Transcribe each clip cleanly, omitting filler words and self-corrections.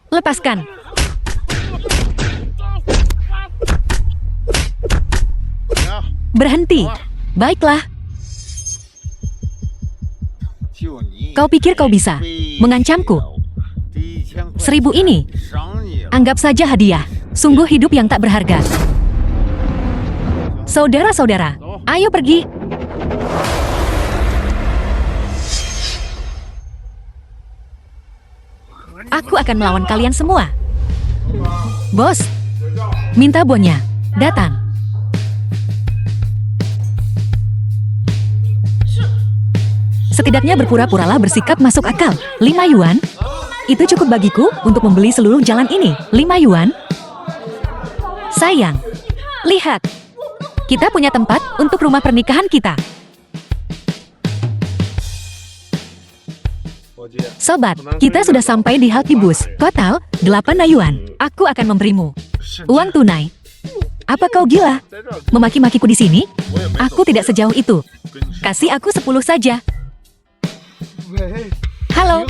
Lepaskan. Berhenti. Baiklah. Kau pikir kau bisa mengancamku? 1000 ini. Anggap saja hadiah. Sungguh hidup yang tak berharga. Saudara-saudara, ayo pergi. Aku akan melawan kalian semua. Bos, minta bonnya. Datang. Setidaknya berpura-puralah bersikap masuk akal. 5 yuan? Itu cukup bagiku untuk membeli seluruh jalan ini. 5 yuan? Sayang, lihat. Kita punya tempat untuk rumah pernikahan kita. Sobat, kita sudah sampai di halte bus. Total, 8 yuan. Aku akan memberimu uang tunai. Apa kau gila? Memaki-makiku di sini? Aku tidak sejauh itu. Kasih aku 10 saja. Halo,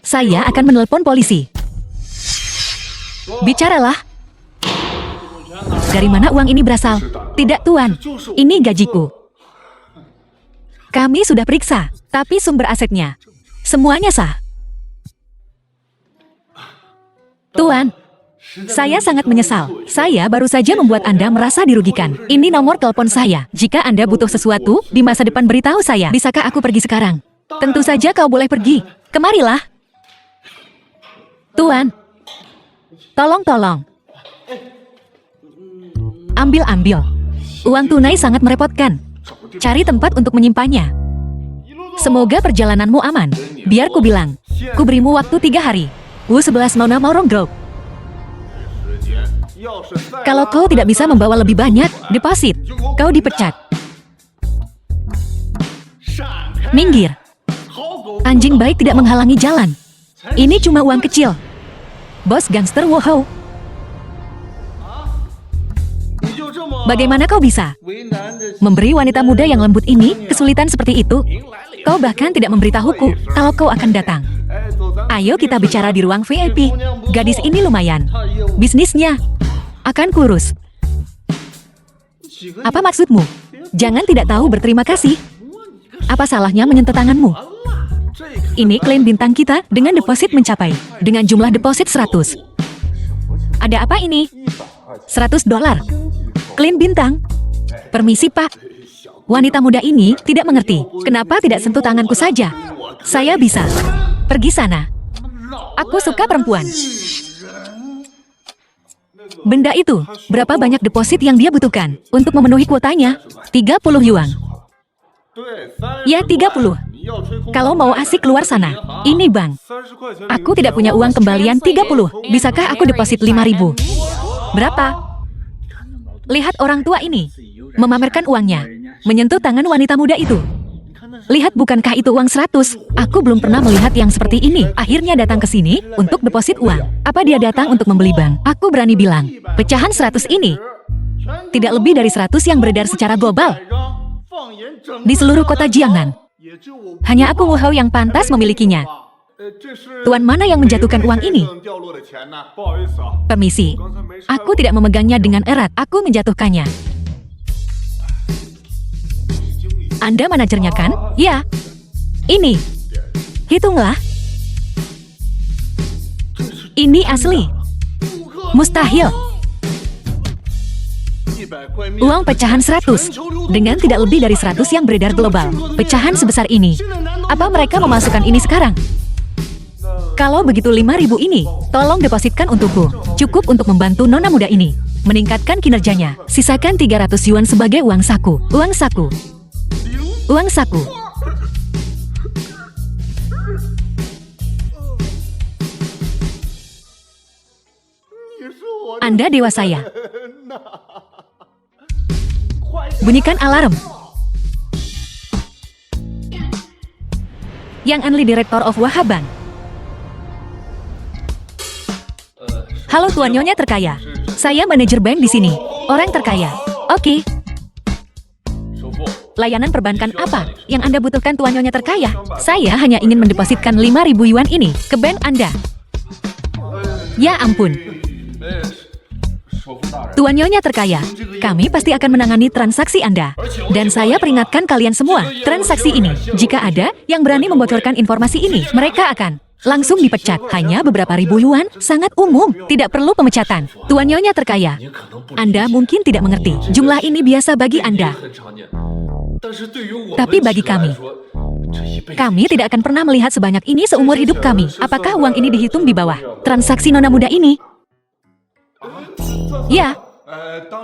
saya akan menelepon polisi. Bicaralah. Dari mana uang ini berasal? Tidak, Tuan. Ini gajiku. Kami sudah periksa, tapi sumber asetnya semuanya sah. Tuan, saya sangat menyesal. Saya baru saja membuat Anda merasa dirugikan. Ini nomor telepon saya. Jika Anda butuh sesuatu, di masa depan beritahu saya. Bisakah aku pergi sekarang? Tentu saja kau boleh pergi. Kemarilah. Tuan, tolong. Ambil. Uang tunai sangat merepotkan. Cari tempat untuk menyimpannya. Semoga perjalananmu aman. Biar ku bilang. Ku berimu waktu 3 hari. U11 Nona Maurong. Kalau kau tidak bisa membawa lebih banyak, deposit. Kau dipecat. Minggir. Anjing baik tidak menghalangi jalan. Ini cuma uang kecil. Bos gangster Woho. Bagaimana kau bisa memberi wanita muda yang lembut ini kesulitan seperti itu? Kau bahkan tidak memberitahuku kalau kau akan datang. Ayo kita bicara di ruang VIP. Gadis ini lumayan. Bisnisnya akan kurus. Apa maksudmu? Jangan tidak tahu berterima kasih. Apa salahnya menyentuh tanganmu? Ini klaim bintang kita dengan deposit mencapai. Dengan jumlah deposit 100. Ada apa ini? $100. Klaim bintang. Permisi, Pak. Wanita muda ini tidak mengerti. Kenapa tidak sentuh tanganku saja? Saya bisa. Pergi sana. Aku suka perempuan. Benda itu, berapa banyak deposit yang dia butuhkan untuk memenuhi kuotanya? 30 yuan. Ya, 30. Kalau mau asik keluar sana, ini bank. Aku tidak punya uang kembalian 30. Bisakah aku deposit 5.000? Berapa? Lihat orang tua ini. Memamerkan uangnya. Menyentuh tangan wanita muda itu. Lihat, bukankah itu uang 100? Aku belum pernah melihat yang seperti ini. Akhirnya datang ke sini untuk deposit uang. Apa dia datang untuk membeli bank? Aku berani bilang, pecahan 100 ini tidak lebih dari 100 yang beredar secara global di seluruh kota Jiangnan. Hanya aku Wu Hao yang pantas memilikinya. Tuan mana yang menjatuhkan uang ini? Permisi, aku tidak memegangnya dengan erat. Aku menjatuhkannya. Anda manajernya kan? Ya. Ini. Hitunglah. Ini asli. Mustahil. Uang pecahan 100. Dengan tidak lebih dari 100 yang beredar global. Pecahan sebesar ini. Apa mereka memasukkan ini sekarang? Kalau begitu 5.000 ini, tolong depositkan untukku. Cukup untuk membantu nona muda ini meningkatkan kinerjanya. Sisakan 300 yuan sebagai uang saku. Uang saku. Uang saku. Anda dewa saya. Bunyikan alarm. Yang Anli Director of Wahaban. Halo Tuan Nyonya terkaya. Saya manajer bank di sini. Orang terkaya. Oke. Layanan perbankan apa yang Anda butuhkan Tuan Nyonya terkaya? Saya hanya ingin mendepositkan 5.000 yuan ini ke bank Anda. Ya ampun. Tuan Nyonya terkaya, kami pasti akan menangani transaksi Anda. Dan saya peringatkan kalian semua, transaksi ini, jika ada yang berani membocorkan informasi ini, mereka akan langsung dipecat. Hanya beberapa ribu yuan, sangat umum, tidak perlu pemecatan. Tuan Nyonya terkaya, Anda mungkin tidak mengerti, jumlah ini biasa bagi Anda. Tapi bagi kami tidak akan pernah melihat sebanyak ini seumur hidup kami. Apakah uang ini dihitung di bawah transaksi nona muda ini? Ya,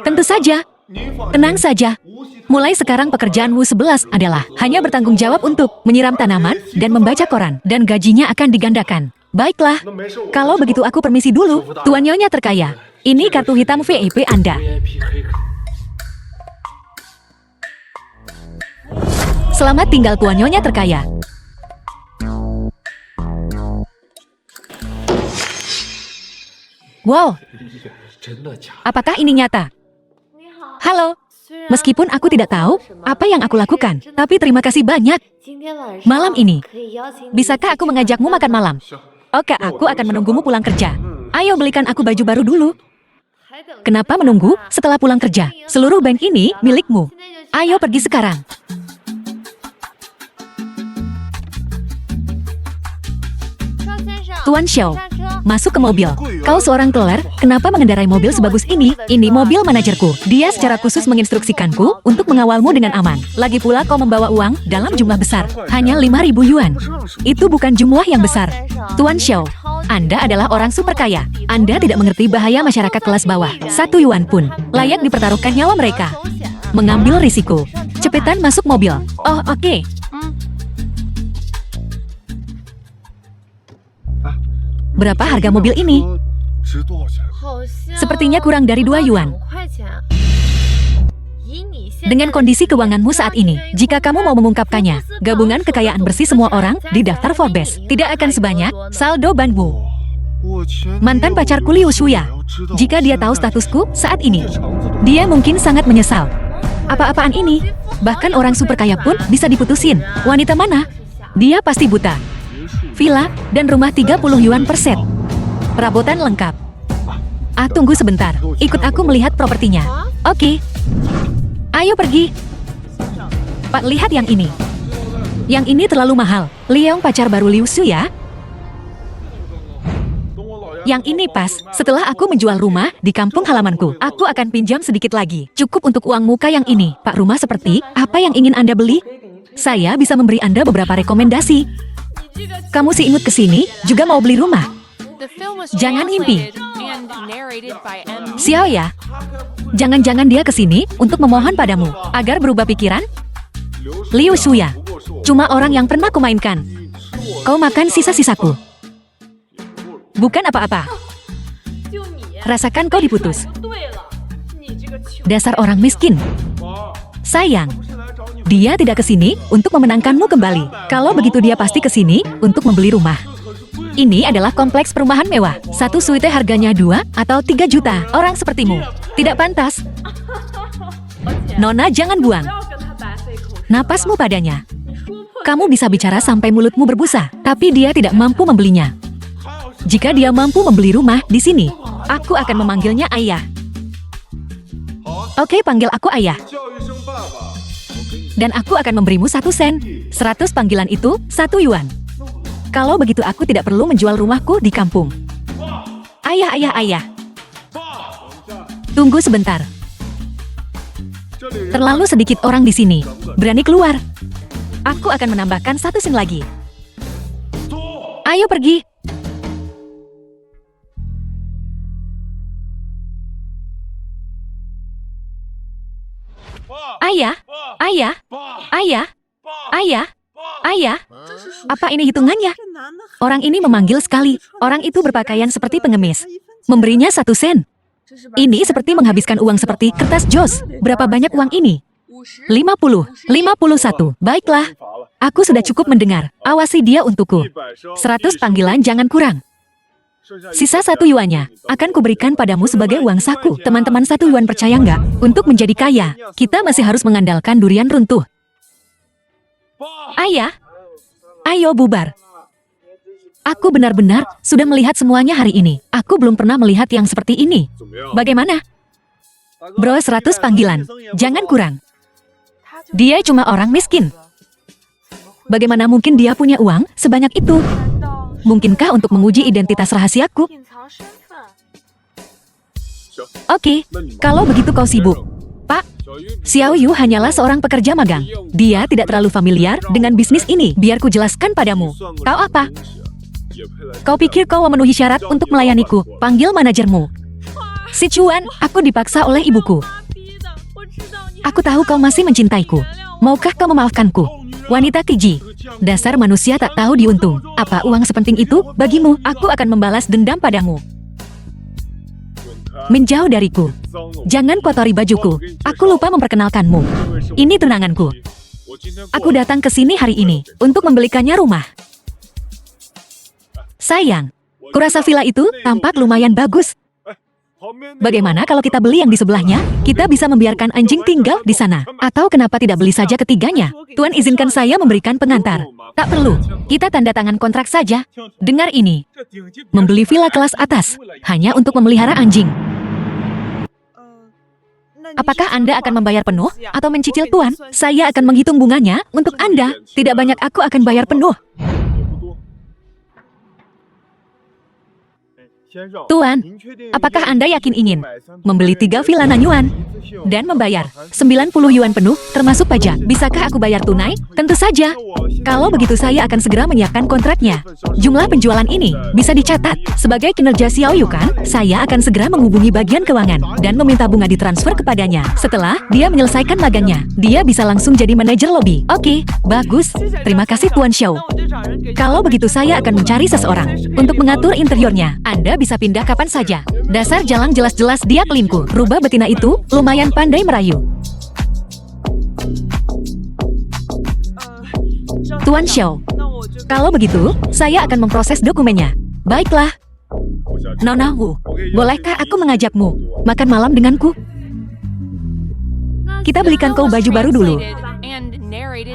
tentu saja. Tenang saja. Mulai sekarang pekerjaanmu 11 adalah hanya bertanggung jawab untuk menyiram tanaman dan membaca koran. Dan gajinya akan digandakan. Baiklah, kalau begitu aku permisi dulu, Tuan Nyonya terkaya. Ini kartu hitam VIP Anda. Selamat tinggal Tuan Nyonya terkaya. Wow, apakah ini nyata? Halo, meskipun aku tidak tahu apa yang aku lakukan, tapi terima kasih banyak. Malam ini, bisakah aku mengajakmu makan malam? Oke, aku akan menunggumu pulang kerja. Ayo belikan aku baju baru dulu. Kenapa menunggu setelah pulang kerja? Seluruh bank ini milikmu. Ayo pergi sekarang. Tuan Xiao, masuk ke mobil. Kau seorang keler, kenapa mengendarai mobil sebagus ini? Ini mobil manajerku. Dia secara khusus menginstruksikanku untuk mengawalmu dengan aman. Lagi pula kau membawa uang dalam jumlah besar. Hanya 5.000 yuan. Itu bukan jumlah yang besar. Tuan Xiao, Anda adalah orang super kaya. Anda tidak mengerti bahaya masyarakat kelas bawah. 1 yuan pun layak dipertaruhkan nyawa mereka. Mengambil risiko. Cepetan masuk mobil. Oh, oke. Berapa harga mobil ini? Sepertinya kurang dari 2 yuan. Dengan kondisi keuanganmu saat ini, jika kamu mau mengungkapkannya, gabungan kekayaan bersih semua orang di daftar Forbes tidak akan sebanyak saldo banmu. Mantan pacarku Liu Shuya, jika dia tahu statusku saat ini, dia mungkin sangat menyesal. Apa-apaan ini? Bahkan orang super kaya pun bisa diputusin. Wanita mana? Dia pasti buta. Villa dan rumah 30 yuan per set. Perabotan lengkap. Tunggu sebentar. Ikut aku melihat propertinya. Oke. Ayo pergi. Pak, lihat yang ini. Yang ini terlalu mahal. Liang pacar baru Liu Su ya? Yang ini pas. Setelah aku menjual rumah di kampung halamanku, aku akan pinjam sedikit lagi. Cukup untuk uang muka yang ini. Pak, rumah seperti apa yang ingin Anda beli? Saya bisa memberi Anda beberapa rekomendasi. Kamu si imut kesini juga mau beli rumah? Jangan ngimpi. Xiao ya? Jangan-jangan dia kesini untuk memohon padamu agar berubah pikiran? Liu Shuya, cuma orang yang pernah kumainkan. Kau makan sisa-sisaku. Bukan apa-apa. Rasakan kau diputus. Dasar orang miskin. Sayang. Dia tidak kesini untuk memenangkanmu kembali. Kalau begitu dia pasti kesini untuk membeli rumah. Ini adalah kompleks perumahan mewah. 1 suite harganya 2 atau 3 juta. Orang sepertimu tidak pantas. Nona, jangan buang napasmu padanya. Kamu bisa bicara sampai mulutmu berbusa, tapi dia tidak mampu membelinya. Jika dia mampu membeli rumah di sini, aku akan memanggilnya ayah. Oke, panggil aku ayah. Dan aku akan memberimu 1 sen. 100 panggilan itu 1 yuan. Kalau begitu aku tidak perlu menjual rumahku di kampung. Ayah. Tunggu sebentar. Terlalu sedikit orang di sini. Berani keluar. Aku akan menambahkan 1 sen lagi. Ayo pergi. Ayah. Apa ini hitungannya? Orang ini memanggil sekali. Orang itu berpakaian seperti pengemis. Memberinya 1 sen. Ini seperti menghabiskan uang seperti kertas jos. Berapa banyak uang ini? 50, 51. Baiklah. Aku sudah cukup mendengar. Awasi dia untukku. 100 panggilan jangan kurang. Sisa 1 yuannya akan kuberikan padamu sebagai uang saku. Teman-teman 1 yuan percaya nggak? Untuk menjadi kaya, kita masih harus mengandalkan durian runtuh. Ayah, ayo bubar. Aku benar-benar sudah melihat semuanya hari ini. Aku belum pernah melihat yang seperti ini. Bagaimana? Bro, 100 panggilan. Jangan kurang. Dia cuma orang miskin. Bagaimana mungkin dia punya uang sebanyak itu? Mungkinkah untuk menguji identitas rahasiaku? Oke, kalau begitu kau sibuk. Pak, Xiao Yu hanyalah seorang pekerja magang. Dia tidak terlalu familiar dengan bisnis ini. Biar ku jelaskan padamu. Kau apa? Kau pikir kau memenuhi syarat untuk melayaniku? Panggil manajermu. Si Chuan, aku dipaksa oleh ibuku. Aku tahu kau masih mencintaiku. Maukah kau memaafkanku? Wanita keji. Dasar manusia tak tahu diuntung. Apa uang sepenting itu bagimu? Aku akan membalas dendam padamu. Menjauh dariku. Jangan kotori bajuku. Aku lupa memperkenalkanmu. Ini tunanganku. Aku datang ke sini hari ini untuk membelikannya rumah. Sayang, kurasa villa itu tampak lumayan bagus. Bagaimana kalau kita beli yang di sebelahnya? Kita bisa membiarkan anjing tinggal di sana. Atau kenapa tidak beli saja ketiganya? Tuan izinkan saya memberikan pengantar. Tak perlu. Kita tanda tangan kontrak saja. Dengar ini. Membeli villa kelas atas. Hanya untuk memelihara anjing. Apakah Anda akan membayar penuh? Atau mencicil Tuan? Saya akan menghitung bunganya untuk Anda. Tidak banyak aku akan bayar penuh. Tuan, apakah Anda yakin ingin membeli 3 villa Nanyuan dan membayar 90 yuan penuh termasuk pajak? Bisakah aku bayar tunai? Tentu saja. Kalau begitu saya akan segera menyiapkan kontraknya. Jumlah penjualan ini bisa dicatat. Sebagai kinerja Xiao Yu kan, saya akan segera menghubungi bagian keuangan dan meminta bunga ditransfer kepadanya. Setelah dia menyelesaikan magangnya, dia bisa langsung jadi manajer lobi. Oke, bagus. Terima kasih Tuan Xiao. Kalau begitu saya akan mencari seseorang untuk mengatur interiornya. Anda bisa pindah kapan saja. Dasar jalang jelas-jelas dia pelinku. Rubah betina itu lumayan pandai merayu. Tuan Xiao, kalau begitu, saya akan memproses dokumennya. Baiklah. Nona Wu, bolehkah aku mengajakmu makan malam denganku? Kita belikan kau baju baru dulu.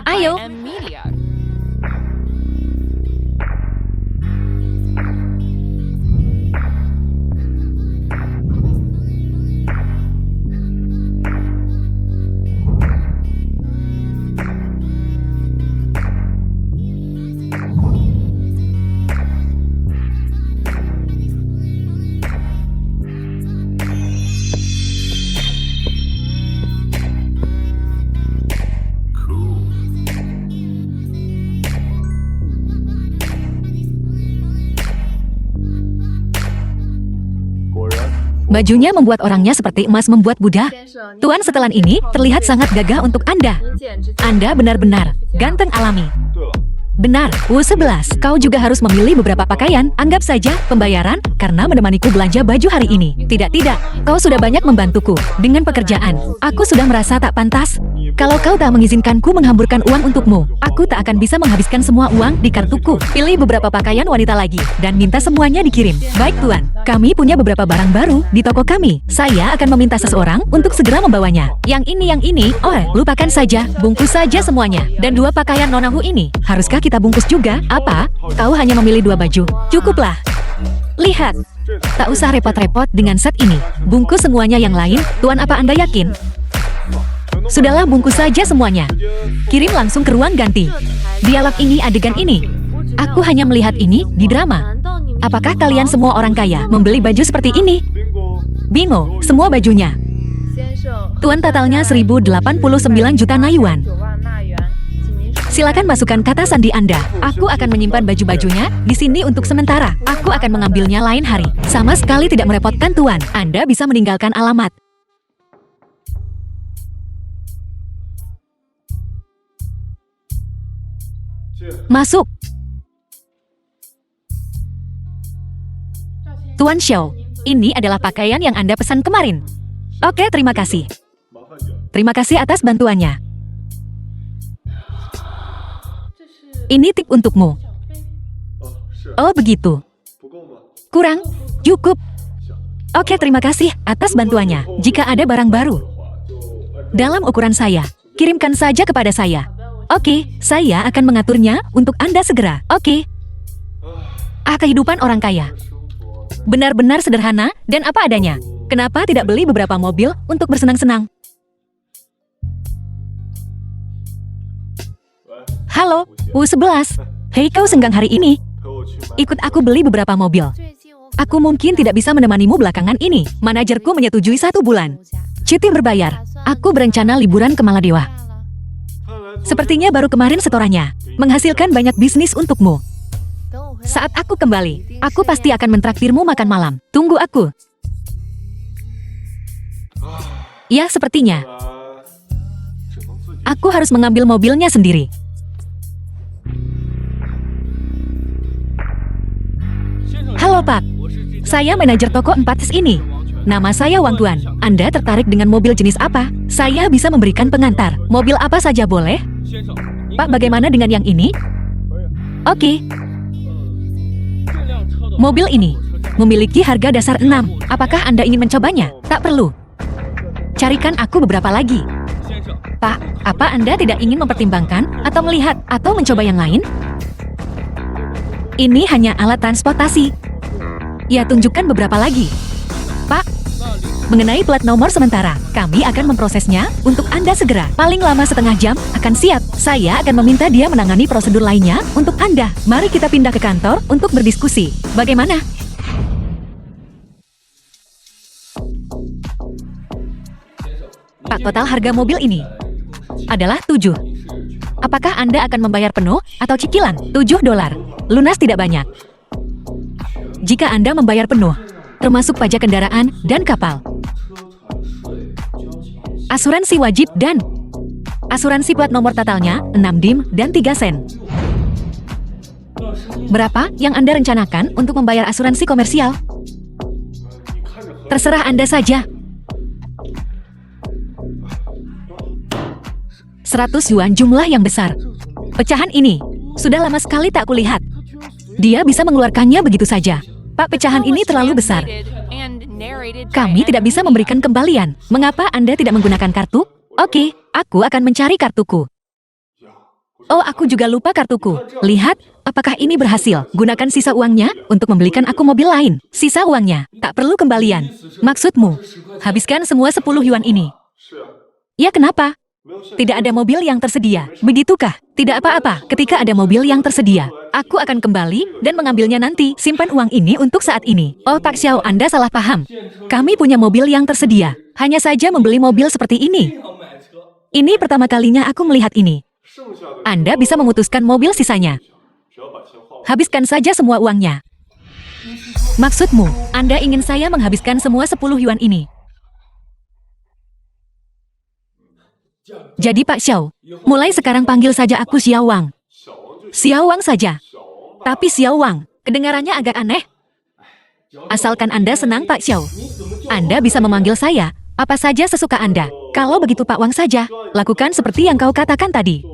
Ayo. Bajunya membuat orangnya seperti emas membuat Buddha. Tuan, setelan ini terlihat sangat gagah untuk Anda. Anda benar-benar ganteng alami. Benar, Wu11. Kau juga harus memilih beberapa pakaian. Anggap saja pembayaran karena menemaniku belanja baju hari ini. Tidak, kau sudah banyak membantuku dengan pekerjaan. Aku sudah merasa tak pantas. Kalau kau tak mengizinkanku menghamburkan uang untukmu, aku tak akan bisa menghabiskan semua uang di kartuku. Pilih beberapa pakaian wanita lagi dan minta semuanya dikirim. Baik Tuan, kami punya beberapa barang baru di toko kami. Saya akan meminta seseorang untuk segera membawanya. Yang ini. Oh, lupakan saja. Bungkus saja semuanya. Dan 2 pakaian Nona Hu ini. Haruskah kita bungkus juga? Apa? Kau hanya memilih 2 baju. Cukuplah. Lihat. Tak usah repot-repot dengan set ini. Bungkus semuanya yang lain. Tuan, apa Anda yakin? Sudahlah, bungkus saja semuanya. Kirim langsung ke ruang ganti. Dialog ini, adegan ini. Aku hanya melihat ini di drama. Apakah kalian semua orang kaya membeli baju seperti ini? Bingo, semua bajunya. Tuan, totalnya 1089 juta Nanyuan. Silakan masukkan kata sandi Anda. Aku akan menyimpan baju-bajunya di sini untuk sementara. Aku akan mengambilnya lain hari. Sama sekali tidak merepotkan Tuan. Anda bisa meninggalkan alamat. Masuk. Tuan Xiao, ini adalah pakaian yang Anda pesan kemarin. Oke, terima kasih. Terima kasih atas bantuannya. Ini tip untukmu. Oh, begitu. Kurang? Cukup. Oke, terima kasih atas bantuannya. Jika ada barang baru dalam ukuran saya, kirimkan saja kepada saya. Oke, saya akan mengaturnya untuk Anda segera. Oke. Kehidupan orang kaya. Benar-benar sederhana dan apa adanya. Kenapa tidak beli beberapa mobil untuk bersenang-senang? Halo, U11. Hei, kau senggang hari ini? Ikut aku beli beberapa mobil. Aku mungkin tidak bisa menemanimu belakangan ini. Manajerku menyetujui 1 bulan. Cuti berbayar. Aku berencana liburan ke Maladewa. Sepertinya baru kemarin setorannya. Menghasilkan banyak bisnis untukmu. Saat aku kembali, aku pasti akan mentraktirmu makan malam. Tunggu aku. Ya, sepertinya. Aku harus mengambil mobilnya sendiri. Halo Pak, saya manajer toko 4S ini. Nama saya Wang Tuan. Anda tertarik dengan mobil jenis apa? Saya bisa memberikan pengantar. Mobil apa saja boleh? Pak, bagaimana dengan yang ini? Oke. Mobil ini memiliki harga dasar 6. Apakah Anda ingin mencobanya? Tak perlu. Carikan aku beberapa lagi. Pak, apa Anda tidak ingin mempertimbangkan atau melihat atau mencoba yang lain? Ini hanya alat transportasi. Ya, tunjukkan beberapa lagi. Pak, mengenai plat nomor sementara, kami akan memprosesnya untuk Anda segera. Paling lama setengah jam akan siap. Saya akan meminta dia menangani prosedur lainnya untuk Anda. Mari kita pindah ke kantor untuk berdiskusi. Bagaimana? Pak, total harga mobil ini adalah 7. Apakah Anda akan membayar penuh atau cicilan? $7. Lunas tidak banyak. Jika Anda membayar penuh, termasuk pajak kendaraan dan kapal, asuransi wajib dan asuransi plat nomor totalnya 6 dim dan 3 sen. Berapa yang Anda rencanakan untuk membayar asuransi komersial? Terserah Anda saja. 100 yuan jumlah yang besar. Pecahan ini sudah lama sekali tak kulihat. Dia bisa mengeluarkannya begitu saja. Pak, pecahan ini terlalu besar. Kami tidak bisa memberikan kembalian. Mengapa Anda tidak menggunakan kartu? Oke, aku akan mencari kartuku. Oh, aku juga lupa kartuku. Lihat, apakah ini berhasil? Gunakan sisa uangnya untuk membelikan aku mobil lain. Sisa uangnya, tak perlu kembalian. Maksudmu, habiskan semua 10 yuan ini. Ya, kenapa? Tidak ada mobil yang tersedia, begitukah? Tidak apa-apa, ketika ada mobil yang tersedia, aku akan kembali dan mengambilnya nanti. Simpan uang ini untuk saat ini. Oh, Pak Xiao, Anda salah paham. Kami punya mobil yang tersedia. Hanya saja membeli mobil seperti ini. Ini pertama kalinya aku melihat ini. Anda bisa memutuskan mobil sisanya. Habiskan saja semua uangnya. Maksudmu, Anda ingin saya menghabiskan semua 10 yuan ini? Jadi Pak Xiao, mulai sekarang panggil saja aku Xiao Wang. Xiao Wang saja. Tapi Xiao Wang, kedengarannya agak aneh. Asalkan Anda senang Pak Xiao, Anda bisa memanggil saya apa saja sesuka Anda. Kalau begitu Pak Wang saja, lakukan seperti yang kau katakan tadi.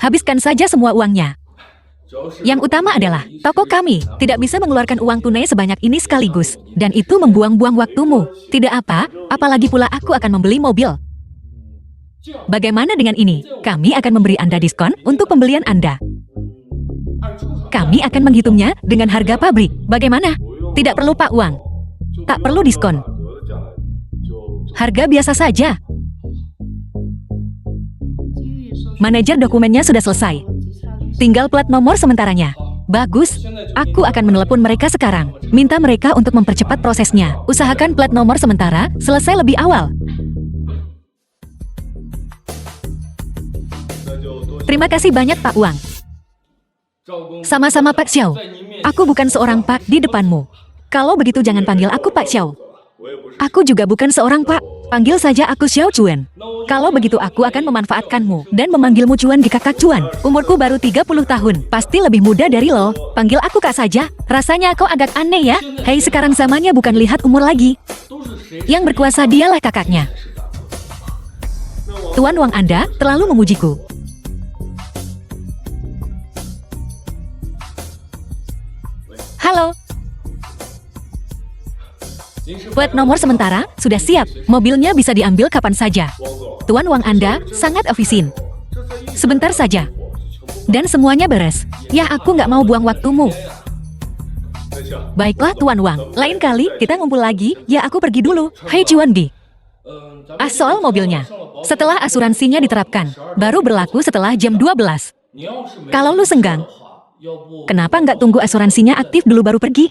Habiskan saja semua uangnya. Yang utama adalah, toko kami tidak bisa mengeluarkan uang tunai sebanyak ini sekaligus. Dan itu membuang-buang waktumu. Tidak apa, apalagi pula aku akan membeli mobil. Bagaimana dengan ini? Kami akan memberi Anda diskon untuk pembelian Anda. Kami akan menghitungnya dengan harga pabrik. Bagaimana? Tidak perlu Pak Wang. Tak perlu diskon. Harga biasa saja. Manajer dokumennya sudah selesai. Tinggal plat nomor sementaranya. Bagus. Aku akan menelepon mereka sekarang. Minta mereka untuk mempercepat prosesnya. Usahakan plat nomor sementara selesai lebih awal. Terima kasih banyak Pak Wang. Sama-sama Pak Xiao. Aku bukan seorang Pak di depanmu. Kalau begitu jangan panggil aku Pak Xiao. Aku juga bukan seorang Pak. Panggil saja aku Xiao Chuan. Kalau begitu aku akan memanfaatkanmu dan memanggilmu Chuan di Kakak Chuan. Umurku baru 30 tahun. Pasti lebih muda dari lo. Panggil aku Kak saja. Rasanya kau agak aneh ya. Hei, sekarang zamannya bukan lihat umur lagi. Yang berkuasa dialah kakaknya. Tuan Wang, Anda terlalu memujiku. Halo. Plat nomor sementara sudah siap. Mobilnya bisa diambil kapan saja. Tuan Wang, Anda sangat efisien. Sebentar saja. Dan semuanya beres. Ya, aku nggak mau buang waktumu. Baiklah Tuan Wang, lain kali kita ngumpul lagi, ya aku pergi dulu. Hei Ciwan Bi. Soal mobilnya. Setelah asuransinya diterapkan, baru berlaku setelah jam 12. Kalau lu senggang, kenapa nggak tunggu asuransinya aktif dulu baru pergi?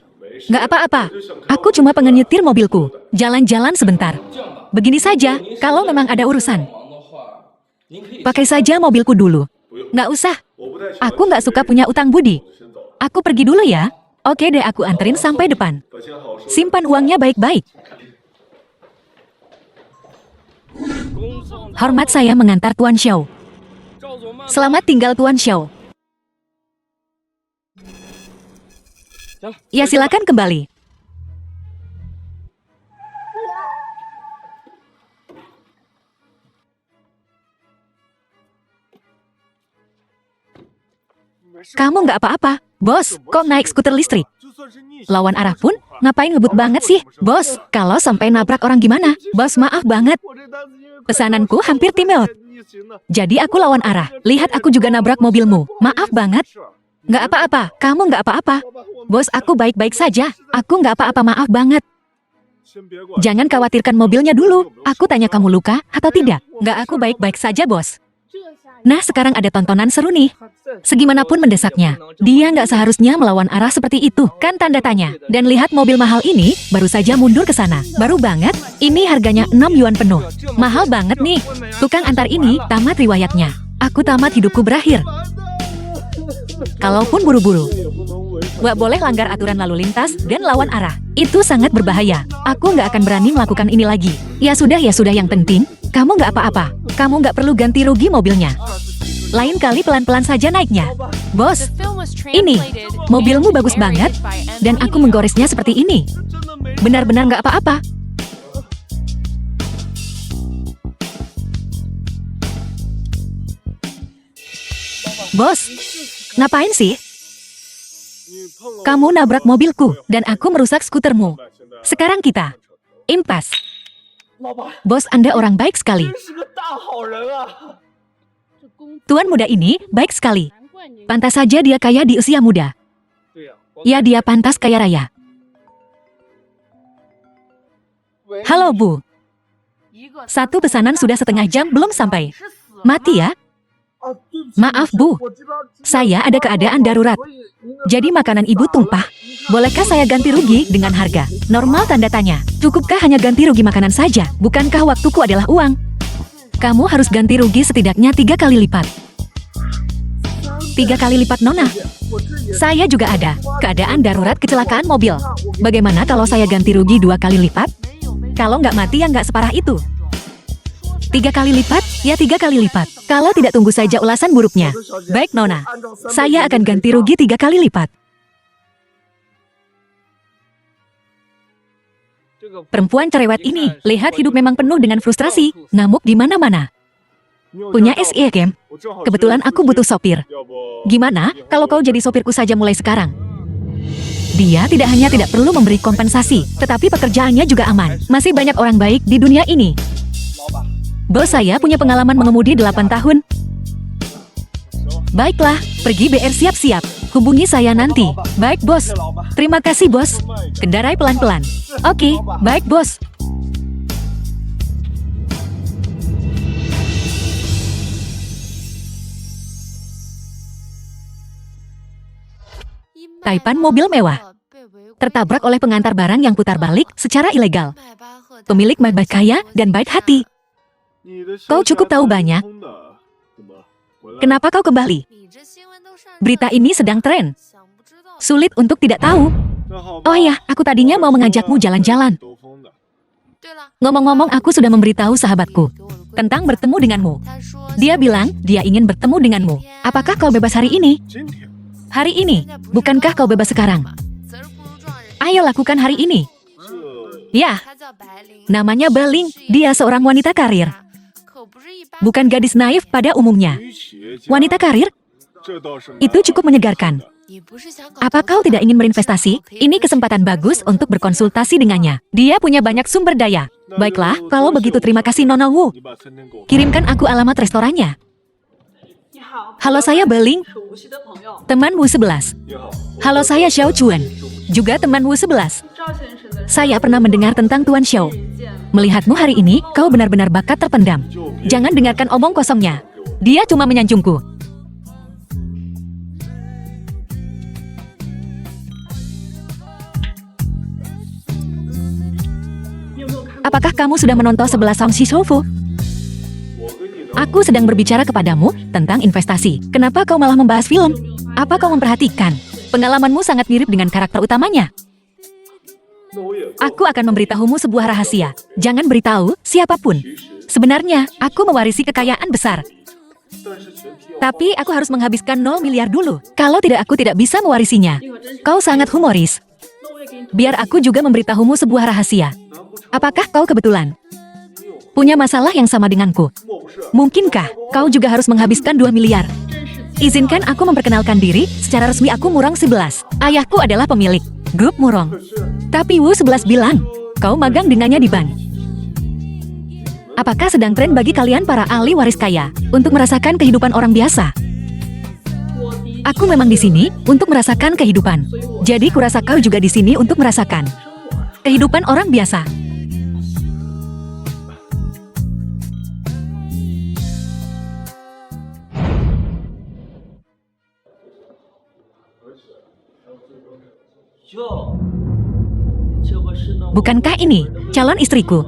Nggak apa-apa, aku cuma pengen nyetir mobilku. Jalan-jalan sebentar. Begini saja, kalau memang ada urusan, pakai saja mobilku dulu. Nggak usah. Aku nggak suka punya utang budi. Aku pergi dulu ya. Oke deh, aku anterin sampai depan. Simpan uangnya baik-baik. Hormat saya mengantar Tuan Xiao. Selamat tinggal Tuan Xiao. Ya silakan kembali. Kamu nggak apa-apa, bos. Kok naik skuter listrik? Lawan arah pun, ngapain ngebut banget sih? Bos, kalau sampai nabrak orang gimana? Bos, maaf banget. Pesananku hampir timeout. Jadi aku lawan arah. Lihat aku juga nabrak mobilmu. Maaf banget. Nggak apa-apa, kamu nggak apa-apa. Bos, aku baik-baik saja. Aku nggak apa-apa, maaf banget. Jangan khawatirkan mobilnya dulu. Aku tanya kamu luka atau tidak? Nggak, aku baik-baik saja, bos. Nah, sekarang ada tontonan seru nih. Segimanapun mendesaknya, dia nggak seharusnya melawan arah seperti itu, kan tanda tanya. Dan lihat mobil mahal ini, baru saja mundur ke sana. Baru banget, ini harganya 6 yuan penuh. Mahal banget nih. Tukang antar ini tamat riwayatnya. Aku tamat hidupku berakhir. Kalaupun buru-buru, nggak boleh langgar aturan lalu lintas dan lawan arah. Itu sangat berbahaya. Aku nggak akan berani melakukan ini lagi. Ya sudah, yang penting, kamu nggak apa-apa. Kamu nggak perlu ganti rugi mobilnya. Lain kali pelan-pelan saja naiknya. Bos, ini, mobilmu bagus banget, dan aku menggoresnya seperti ini. Benar-benar nggak apa-apa. Bos, ngapain sih? Kamu nabrak mobilku, dan aku merusak skutermu. Sekarang kita impas. Bos, Anda orang baik sekali. Tuan muda ini baik sekali. Pantas saja dia kaya di usia muda. Ya, dia pantas kaya raya. Halo Bu. Satu pesanan sudah setengah jam belum sampai. Mati ya? Maaf Bu, saya ada keadaan darurat. Jadi makanan Ibu tumpah. Bolehkah saya ganti rugi dengan harga normal tanda tanya? Cukupkah hanya ganti rugi makanan saja? Bukankah waktuku adalah uang? Kamu harus ganti rugi setidaknya 3 kali lipat. 3 kali lipat Nona. Saya juga ada keadaan darurat kecelakaan mobil. Bagaimana kalau saya ganti rugi 2 kali lipat? Kalau nggak mati ya nggak separah itu. 3 kali lipat, ya 3 kali lipat. Kalau tidak tunggu saja ulasan buruknya. Baik Nona, saya akan ganti rugi 3 kali lipat. Perempuan cerewet ini, lihat hidup memang penuh dengan frustrasi, ngamuk di mana-mana. Punya SE Game? Kebetulan aku butuh sopir. Gimana kalau kau jadi sopirku saja mulai sekarang? Dia tidak hanya tidak perlu memberi kompensasi, tetapi pekerjaannya juga aman. Masih banyak orang baik di dunia ini. Bos saya punya pengalaman mengemudi 8 tahun. Baiklah, pergi BR siap-siap. Hubungi saya nanti. Baik bos. Terima kasih bos. Kendarai pelan-pelan. Oke, baik bos. Taipan mobil mewah tertabrak oleh pengantar barang yang putar balik secara ilegal. Pemilik baik kaya dan baik hati. Kau cukup tahu banyak. Kenapa kau kembali? Berita ini sedang tren. Sulit untuk tidak tahu. Oh ya, aku tadinya mau mengajakmu jalan-jalan. Ngomong-ngomong, aku sudah memberitahu sahabatku tentang bertemu denganmu. Dia bilang dia ingin bertemu denganmu. Apakah kau bebas hari ini? Hari ini? Bukankah kau bebas sekarang? Ayo lakukan hari ini. Ya, namanya Beling. Dia seorang wanita karir. Bukan gadis naif pada umumnya. Wanita karir? Itu cukup menyegarkan. Apa kau tidak ingin berinvestasi? Ini kesempatan bagus untuk berkonsultasi dengannya. Dia punya banyak sumber daya. Baiklah, kalau begitu terima kasih Nona Wu. Kirimkan aku alamat restorannya. Halo, saya Beling. Teman Wu 11. Halo, saya Xiao Chuan. juga teman Wu 11. Saya pernah mendengar tentang Tuan Xiao. Melihatmu hari ini, kau benar-benar bakat terpendam. Jangan dengarkan omong kosongnya. Dia cuma menyanjungku. Apakah kamu sudah menonton 11 Song Si Shofu? Aku sedang berbicara kepadamu tentang investasi. Kenapa kau malah membahas film? Apa kau memperhatikan? Pengalamanmu sangat mirip dengan karakter utamanya. Aku akan memberitahumu sebuah rahasia. Jangan beritahu siapapun. Sebenarnya, aku mewarisi kekayaan besar. Tapi aku harus menghabiskan 0 miliar dulu. Kalau tidak, aku tidak bisa mewarisinya. Kau sangat humoris. Biar aku juga memberitahumu sebuah rahasia. Apakah kau kebetulan punya masalah yang sama denganku? Mungkinkah kau juga harus menghabiskan 2 miliar? Izinkan aku memperkenalkan diri, secara resmi aku Murong 11. Ayahku adalah pemilik grup Murong. Tapi Wu 11 bilang, kau magang dengannya di bank. Apakah sedang tren bagi kalian para ahli waris kaya untuk merasakan kehidupan orang biasa? Aku memang di sini untuk merasakan kehidupan. Jadi kurasa kau juga di sini untuk merasakan kehidupan orang biasa. Bukankah ini calon istriku?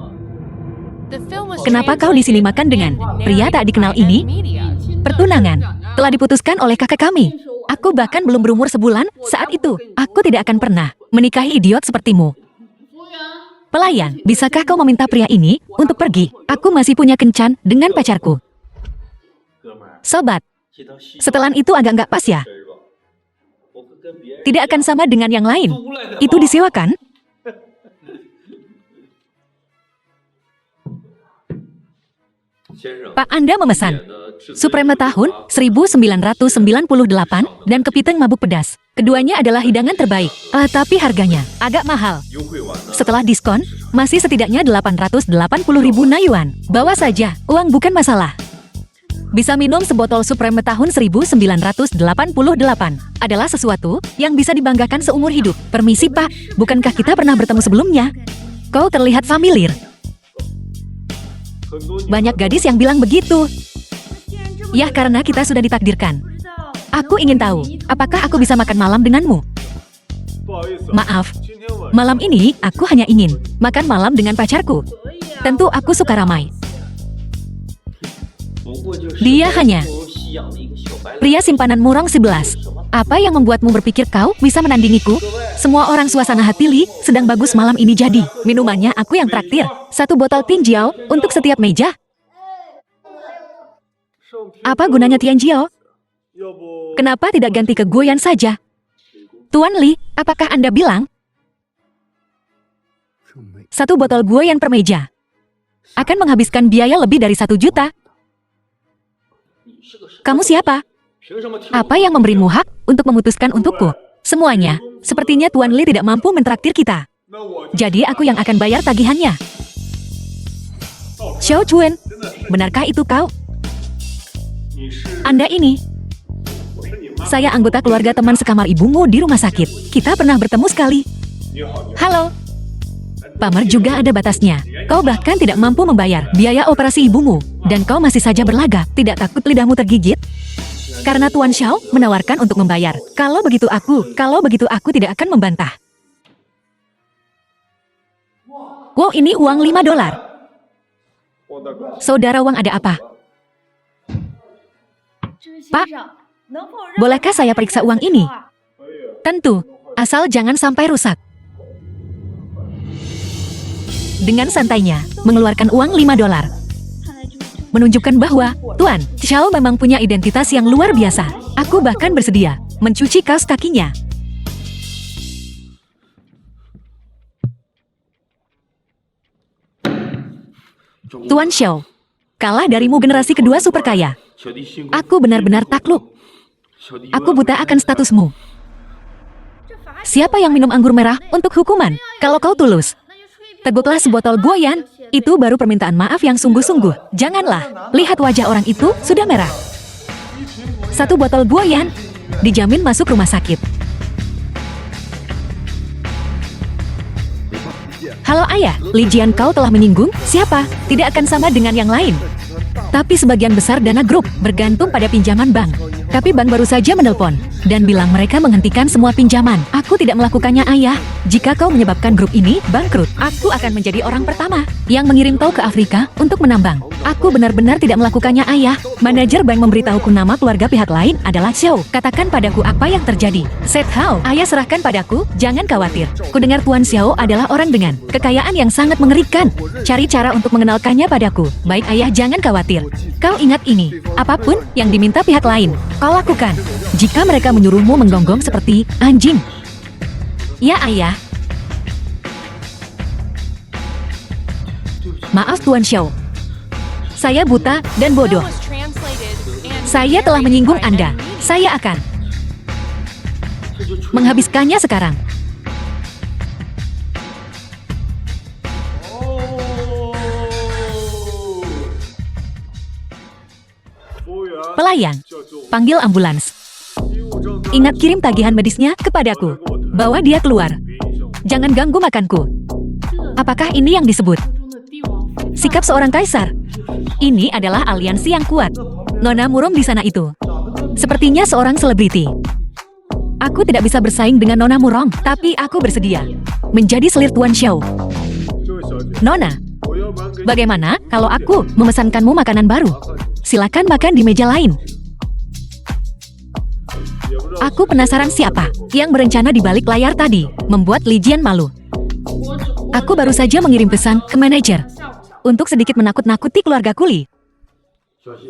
Kenapa kau di sini makan dengan pria tak dikenal ini? Pertunangan telah diputuskan oleh kakak kami. Aku bahkan belum berumur sebulan saat itu. Aku tidak akan pernah menikahi idiot sepertimu. Pelayan, bisakah kau meminta pria ini untuk pergi? Aku masih punya kencan dengan pacarku. Sobat, setelan itu agak nggak pas ya? Tidak akan sama dengan yang lain. Itu disewakan? Pak, Anda memesan Supreme tahun 1998 dan kepiting mabuk pedas. Keduanya adalah hidangan terbaik, tapi harganya agak mahal. Setelah diskon, masih setidaknya 880.000 Nayuan. Bawa saja, uang bukan masalah. Bisa minum sebotol Supreme tahun 1988. Adalah sesuatu yang bisa dibanggakan seumur hidup. Permisi Pak, bukankah kita pernah bertemu sebelumnya? Kau terlihat familiar. Banyak gadis yang bilang begitu. Ya, karena kita sudah ditakdirkan. Aku ingin tahu, apakah aku bisa makan malam denganmu? Maaf, malam ini aku hanya ingin makan malam dengan pacarku. Tentu aku suka ramai. Dia hanya pria simpanan Murong 11. Apa yang membuatmu berpikir kau bisa menandingiku? Semua orang suasana hati Li sedang bagus malam ini, jadi minumannya aku yang traktir. 1 botol Tianjiao untuk setiap meja. Apa gunanya Tianjiao? Kenapa tidak ganti ke Guoyan saja? Tuan Li, apakah Anda bilang 1 botol Guoyan per meja akan menghabiskan biaya lebih dari 1 juta? Kamu siapa? Apa yang memberimu hak untuk memutuskan untukku? Semuanya, sepertinya Tuan Li tidak mampu mentraktir kita. Jadi aku yang akan bayar tagihannya. Xiao Chuen, benarkah itu kau? Anda ini? Saya anggota keluarga teman sekamar ibumu di rumah sakit. Kita pernah bertemu sekali. Halo. Pamer juga ada batasnya. Kau bahkan tidak mampu membayar biaya operasi ibumu. Dan kau masih saja berlagak. Tidak takut lidahmu tergigit? Karena Tuan Xiao menawarkan untuk membayar. Kalau begitu aku tidak akan membantah. Wow, ini uang $5. Saudara Wang, ada apa? Pak, bolehkah saya periksa uang ini? Tentu, asal jangan sampai rusak. Dengan santainya, mengeluarkan uang $5. Menunjukkan bahwa Tuan Xiao memang punya identitas yang luar biasa. Aku bahkan bersedia mencuci kaos kakinya. Tuan Xiao, kalah darimu generasi kedua super kaya. Aku benar-benar takluk. Aku buta akan statusmu. Siapa yang minum anggur merah untuk hukuman? Kalau kau tulus, teguklah sebotol Guoyan. Itu baru permintaan maaf yang sungguh-sungguh. Janganlah, lihat wajah orang itu sudah merah. 1 botol Guoyan, dijamin masuk rumah sakit. Halo ayah, Lijian kau telah menyinggung, siapa? Tidak akan sama dengan yang lain. Tapi sebagian besar dana grup bergantung pada pinjaman bank. Tapi bank baru saja menelpon dan bilang mereka menghentikan semua pinjaman. Aku tidak melakukannya ayah. Jika kau menyebabkan grup ini bangkrut, aku akan menjadi orang pertama yang mengirim kau ke Afrika untuk menambang. Aku benar-benar tidak melakukannya ayah. Manajer bank memberitahuku nama keluarga pihak lain adalah Xiao. Katakan padaku apa yang terjadi. Set Hao, ayah serahkan padaku, jangan khawatir. Kudengar Tuan Xiao adalah orang dengan kekayaan yang sangat mengerikan. Cari cara untuk mengenalkannya padaku. Baik ayah, jangan khawatir. Kau ingat ini, apapun yang diminta pihak lain, kau lakukan. Jika mereka menyuruhmu menggonggong seperti anjing. Ya ayah. Maaf Tuan Xiao. Saya buta dan bodoh. Saya telah menyinggung Anda. Saya akan menghabiskannya sekarang. Pelayan, panggil ambulans. Ingat kirim tagihan medisnya kepadaku. Bawa dia keluar. Jangan ganggu makanku. Apakah ini yang disebut sikap seorang kaisar? Ini adalah aliansi yang kuat. Nona Murong di sana itu sepertinya seorang selebriti. Aku tidak bisa bersaing dengan Nona Murong, tapi aku bersedia menjadi selir Tuan Xiao. Nona, bagaimana kalau aku memesankanmu makanan baru? Silakan makan di meja lain. Aku penasaran siapa yang berencana di balik layar tadi, membuat Lijian malu. Aku baru saja mengirim pesan ke manajer untuk sedikit menakut-nakuti keluarga Kuli.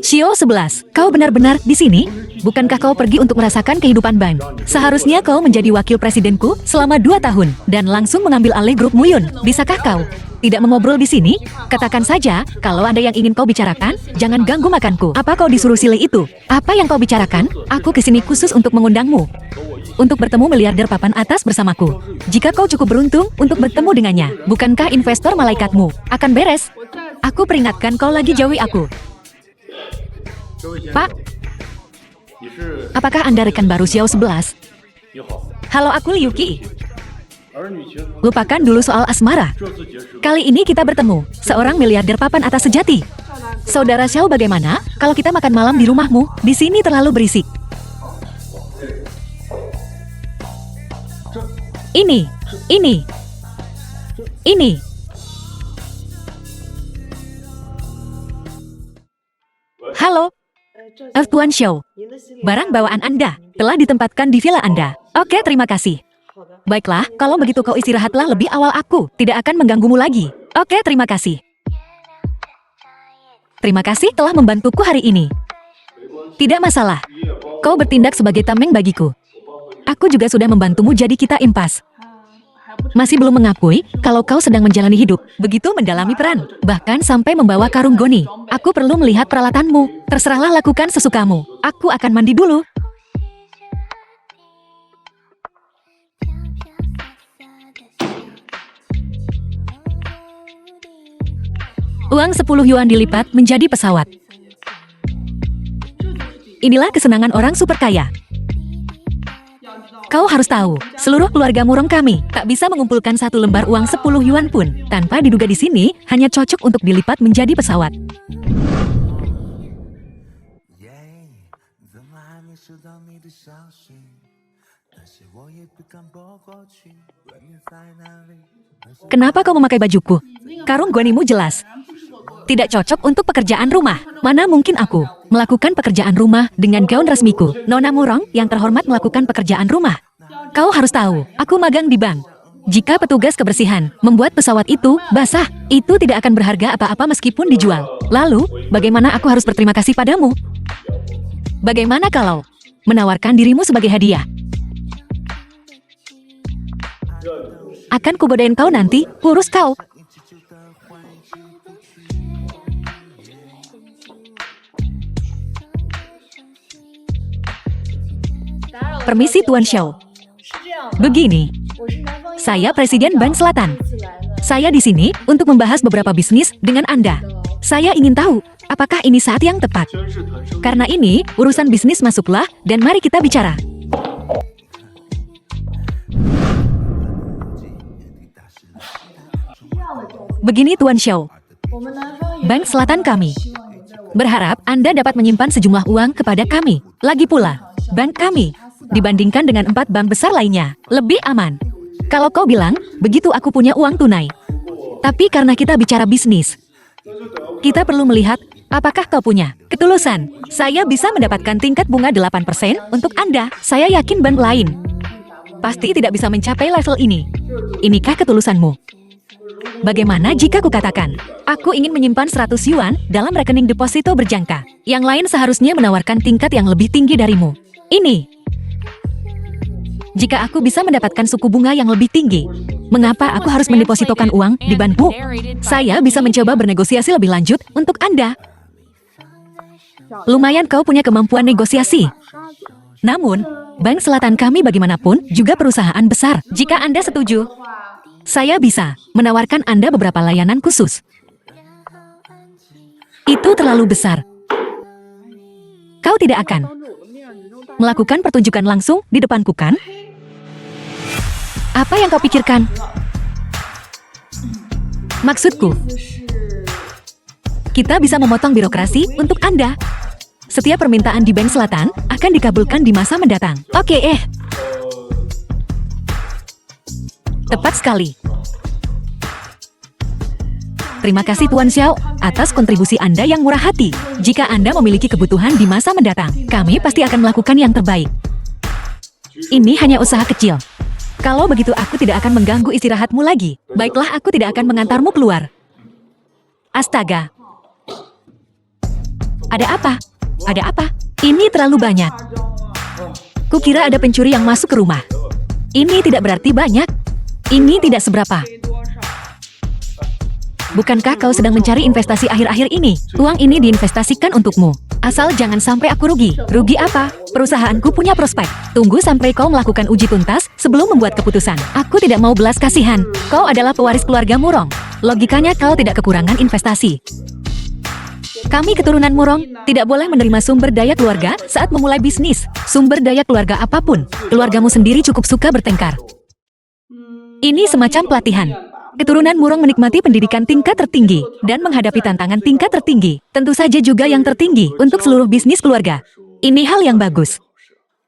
Xiao 11, kau benar-benar di sini? Bukankah kau pergi untuk merasakan kehidupan bank? Seharusnya kau menjadi wakil presidenku selama 2 tahun dan langsung mengambil alih grup Muyun. Bisakah kau tidak mengobrol di sini? Katakan saja, kalau ada yang ingin kau bicarakan, jangan ganggu makanku. Apa kau disuruh silih itu? Apa yang kau bicarakan? Aku kesini khusus untuk mengundangmu. Untuk bertemu miliarder papan atas bersamaku. Jika kau cukup beruntung untuk bertemu dengannya, bukankah investor malaikatmu akan beres? Aku peringatkan kau lagi jauhi aku. Pak, apakah Anda rekan baru Xiao 11? Halo, aku Liu Qi. Lupakan dulu soal asmara. Kali ini kita bertemu, seorang miliarder papan atas sejati. Saudara Xiao, bagaimana kalau kita makan malam di rumahmu? Di sini terlalu berisik. Ini. Halo, Tuan Xiao. Barang bawaan Anda telah ditempatkan di villa Anda. Oke, terima kasih. Baiklah, kalau begitu kau istirahatlah lebih awal, aku tidak akan mengganggumu lagi. Oke, terima kasih. Terima kasih telah membantuku hari ini. Tidak masalah. Kau bertindak sebagai tameng bagiku. Aku juga sudah membantumu, jadi kita impas. Masih belum mengakui kalau kau sedang menjalani hidup begitu mendalami peran, bahkan sampai membawa karung goni. Aku perlu melihat peralatanmu. Terserahlah, lakukan sesukamu. Aku akan mandi dulu. Uang 10 yuan dilipat menjadi pesawat. Inilah kesenangan orang super kaya. Kau harus tahu, seluruh keluarga Murong kami tak bisa mengumpulkan 1 lembar uang 10 yuan pun. Tanpa diduga di sini, hanya cocok untuk dilipat menjadi pesawat. Kenapa kau memakai bajuku? Karung gonimu jelas tidak cocok untuk pekerjaan rumah. Mana mungkin aku melakukan pekerjaan rumah dengan gaun resmiku. Nona Murong yang terhormat melakukan pekerjaan rumah. Kau harus tahu, aku magang di bank. Jika petugas kebersihan membuat pesawat itu basah, itu tidak akan berharga apa-apa meskipun dijual. Lalu, bagaimana aku harus berterima kasih padamu? Bagaimana kalau menawarkan dirimu sebagai hadiah? Akan kugodain kau nanti, kurus kau. Permisi Tuan Xiao. Begini, saya Presiden Bank Selatan. Saya di sini untuk membahas beberapa bisnis dengan Anda. Saya ingin tahu, apakah ini saat yang tepat? Karena ini urusan bisnis, masuklah dan mari kita bicara. Begini Tuan Xiao, Bank Selatan kami berharap Anda dapat menyimpan sejumlah uang kepada kami. Lagi pula, bank kami dibandingkan dengan 4 bank besar lainnya lebih aman. Kalau kau bilang, begitu aku punya uang tunai. Tapi karena kita bicara bisnis, kita perlu melihat apakah kau punya ketulusan. Saya bisa mendapatkan tingkat bunga 8% untuk Anda. Saya yakin bank lain pasti tidak bisa mencapai level ini. Inikah ketulusanmu? Bagaimana jika kukatakan, aku ingin menyimpan 100 yuan dalam rekening deposito berjangka. Yang lain seharusnya menawarkan tingkat yang lebih tinggi darimu. Ini. Jika aku bisa mendapatkan suku bunga yang lebih tinggi, mengapa aku harus mendepositokan uang di bankmu? Saya bisa mencoba bernegosiasi lebih lanjut untuk Anda. Lumayan kau punya kemampuan negosiasi. Namun, Bank Selatan kami bagaimanapun juga perusahaan besar. Jika Anda setuju, saya bisa menawarkan Anda beberapa layanan khusus. Itu terlalu besar. Kau tidak akan melakukan pertunjukan langsung di depanku, kan? Apa yang kau pikirkan? Maksudku, kita bisa memotong birokrasi untuk Anda. Setiap permintaan di Bank Selatan akan dikabulkan di masa mendatang. Oke, tepat sekali. Terima kasih Tuan Xiao atas kontribusi Anda yang murah hati. Jika Anda memiliki kebutuhan di masa mendatang, kami pasti akan melakukan yang terbaik. Ini hanya usaha kecil. Kalau begitu aku tidak akan mengganggu istirahatmu lagi. Baiklah, aku tidak akan mengantarmu keluar. Astaga. Ada apa? Ada apa? Ini terlalu banyak. Kukira ada pencuri yang masuk ke rumah. Ini tidak berarti banyak. Ini tidak seberapa. Bukankah kau sedang mencari investasi akhir-akhir ini? Uang ini diinvestasikan untukmu. Asal jangan sampai aku rugi. Rugi apa? Perusahaanku punya prospek. Tunggu sampai kau melakukan uji tuntas sebelum membuat keputusan. Aku tidak mau belas kasihan. Kau adalah pewaris keluarga Murong. Logikanya kau tidak kekurangan investasi. Kami keturunan Murong tidak boleh menerima sumber daya keluarga saat memulai bisnis. Sumber daya keluarga apapun, keluargamu sendiri cukup suka bertengkar. Ini semacam pelatihan. Keturunan Murong menikmati pendidikan tingkat tertinggi dan menghadapi tantangan tingkat tertinggi. Tentu saja juga yang tertinggi untuk seluruh bisnis keluarga. Ini hal yang bagus.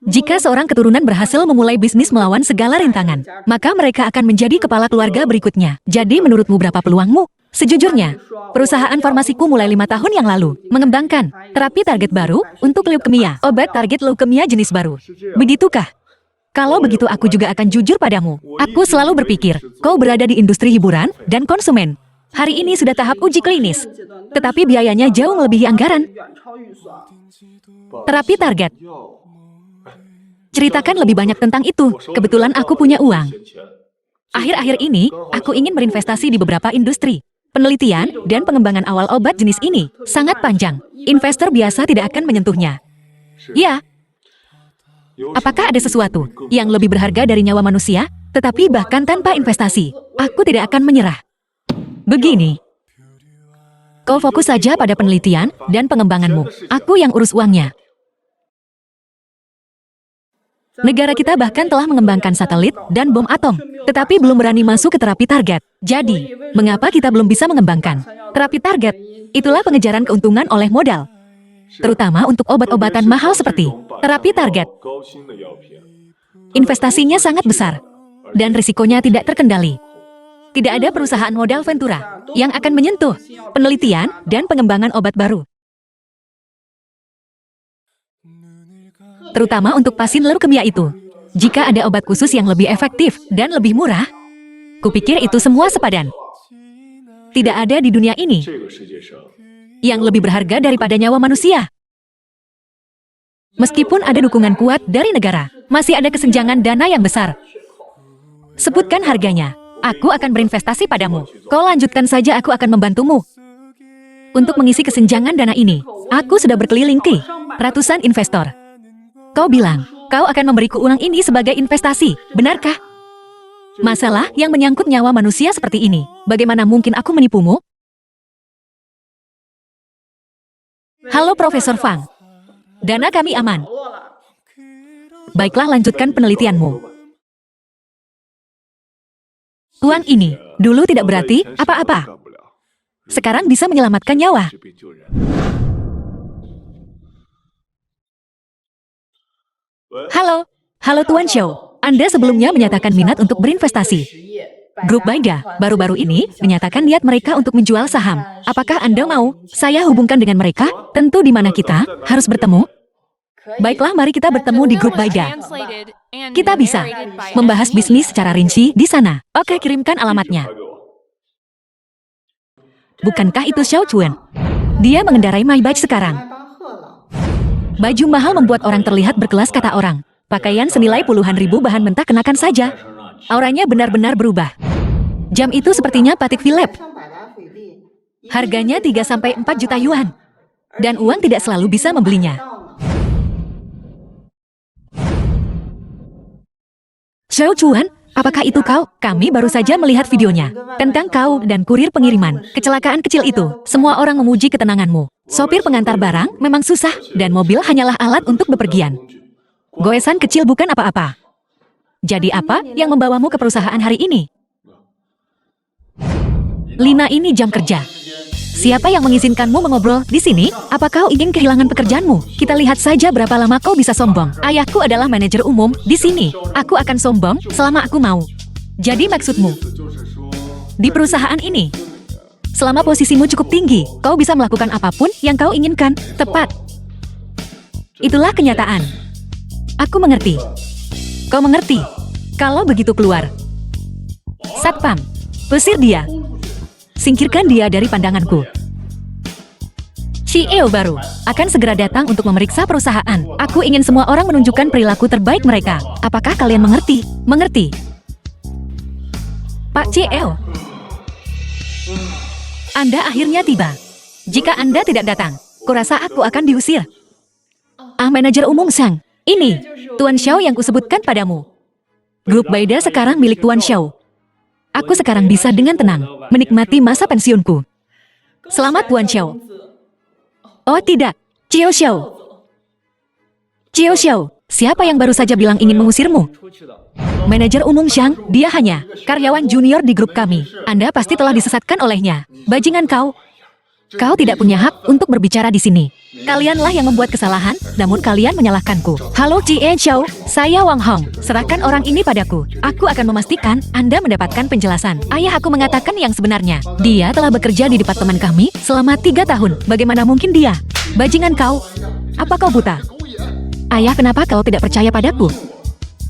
Jika seorang keturunan berhasil memulai bisnis melawan segala rintangan, maka mereka akan menjadi kepala keluarga berikutnya. Jadi menurutmu berapa peluangmu? Sejujurnya, perusahaan farmasiku mulai 5 tahun yang lalu mengembangkan terapi target baru untuk leukemia, obat target leukemia jenis baru. Begitukah? Kalau begitu aku juga akan jujur padamu. Aku selalu berpikir, kau berada di industri hiburan dan konsumen. Hari ini sudah tahap uji klinis. Tetapi biayanya jauh melebihi anggaran. Terapi target. Ceritakan lebih banyak tentang itu. Kebetulan aku punya uang. Akhir-akhir ini, aku ingin berinvestasi di beberapa industri. Penelitian dan pengembangan awal obat jenis ini sangat panjang. Investor biasa tidak akan menyentuhnya. Ya. Apakah ada sesuatu yang lebih berharga dari nyawa manusia? Tetapi bahkan tanpa investasi, aku tidak akan menyerah. Begini. Kau fokus saja pada penelitian dan pengembanganmu. Aku yang urus uangnya. Negara kita bahkan telah mengembangkan satelit dan bom atom, tetapi belum berani masuk ke terapi target. Jadi, mengapa kita belum bisa mengembangkan terapi target? Itulah pengejaran keuntungan oleh modal. Terutama untuk obat-obatan mahal seperti terapi target. Investasinya sangat besar, dan risikonya tidak terkendali. Tidak ada perusahaan modal Ventura yang akan menyentuh penelitian dan pengembangan obat baru. Terutama untuk pasien leukemia itu. Jika ada obat khusus yang lebih efektif dan lebih murah, kupikir itu semua sepadan. Tidak ada di dunia ini yang lebih berharga daripada nyawa manusia. Meskipun ada dukungan kuat dari negara, masih ada kesenjangan dana yang besar. Sebutkan harganya, aku akan berinvestasi padamu. Kau lanjutkan saja, aku akan membantumu. Untuk mengisi kesenjangan dana ini, aku sudah berkeliling ke ratusan investor. Kau bilang, kau akan memberiku uang ini sebagai investasi, benarkah? Masalah yang menyangkut nyawa manusia seperti ini, bagaimana mungkin aku menipumu? Halo Profesor Fang. Dana kami aman. Baiklah, lanjutkan penelitianmu. Uang ini dulu tidak berarti apa-apa. sekarang bisa menyelamatkan nyawa. Halo, halo Tuan Xiao. Anda sebelumnya menyatakan minat untuk berinvestasi. Grup Baida baru-baru ini menyatakan niat mereka untuk menjual saham. Apakah Anda mau saya hubungkan dengan mereka? Tentu di mana kita harus bertemu. Baiklah, mari kita bertemu di grup Baida. Kita bisa membahas bisnis secara rinci di sana. Oke, kirimkan alamatnya. Bukankah itu Xiao Chuan? Dia mengendarai Maybach sekarang. Baju mahal membuat orang terlihat berkelas, kata orang. Pakaian senilai puluhan ribu bahan mentah kenakan saja. Auranya benar-benar berubah. Jam itu sepertinya Patek Philippe. Harganya 3-4 juta yuan. Dan uang tidak selalu bisa membelinya. Xiao Chuan, apakah itu kau? Kami baru saja melihat videonya. Tentang kau dan kurir pengiriman. Kecelakaan kecil itu, semua orang memuji ketenanganmu. Sopir pengantar barang memang susah, dan mobil hanyalah alat untuk bepergian. Goesan kecil bukan apa-apa. Jadi apa yang membawamu ke perusahaan hari ini? Lina, ini jam kerja. Siapa yang mengizinkanmu mengobrol di sini? Apa kau ingin kehilangan pekerjaanmu? Kita lihat saja berapa lama kau bisa sombong. Ayahku adalah manajer umum di sini. Aku akan sombong selama aku mau. Jadi maksudmu, di perusahaan ini, selama posisimu cukup tinggi, kau bisa melakukan apapun yang kau inginkan. Tepat. Itulah kenyataan. Aku mengerti. Kau mengerti. Kalau begitu keluar. Satpam, usir dia. Singkirkan dia dari pandanganku. CEO baru akan segera datang untuk memeriksa perusahaan. Aku ingin semua orang menunjukkan perilaku terbaik mereka. Apakah kalian mengerti? Mengerti? Pak CEO, Anda akhirnya tiba. Jika Anda tidak datang, kurasa aku akan diusir. Manajer umum Sang, ini Tuan Xiao yang kusebutkan padamu. Grup Baida sekarang milik Tuan Xiao. Aku sekarang bisa dengan tenang menikmati masa pensiunku. Selamat Tuan Xiao. Oh tidak, Xiao Xiao. Xiao Xiao, siapa yang baru saja bilang ingin mengusirmu? Manajer umum Xiang, dia hanya karyawan junior di grup kami. Anda pasti telah disesatkan olehnya. Bajingan kau. Kau tidak punya hak untuk berbicara di sini. Kalianlah yang membuat kesalahan, namun kalian menyalahkanku. Halo Xiao, saya Wang Hong. Serahkan orang ini padaku. Aku akan memastikan Anda mendapatkan penjelasan. Ayah aku mengatakan yang sebenarnya. Dia telah bekerja di departemen kami selama 3 tahun. Bagaimana mungkin dia? Bajingan kau. Apa kau buta? Ayah, kenapa kau tidak percaya padaku?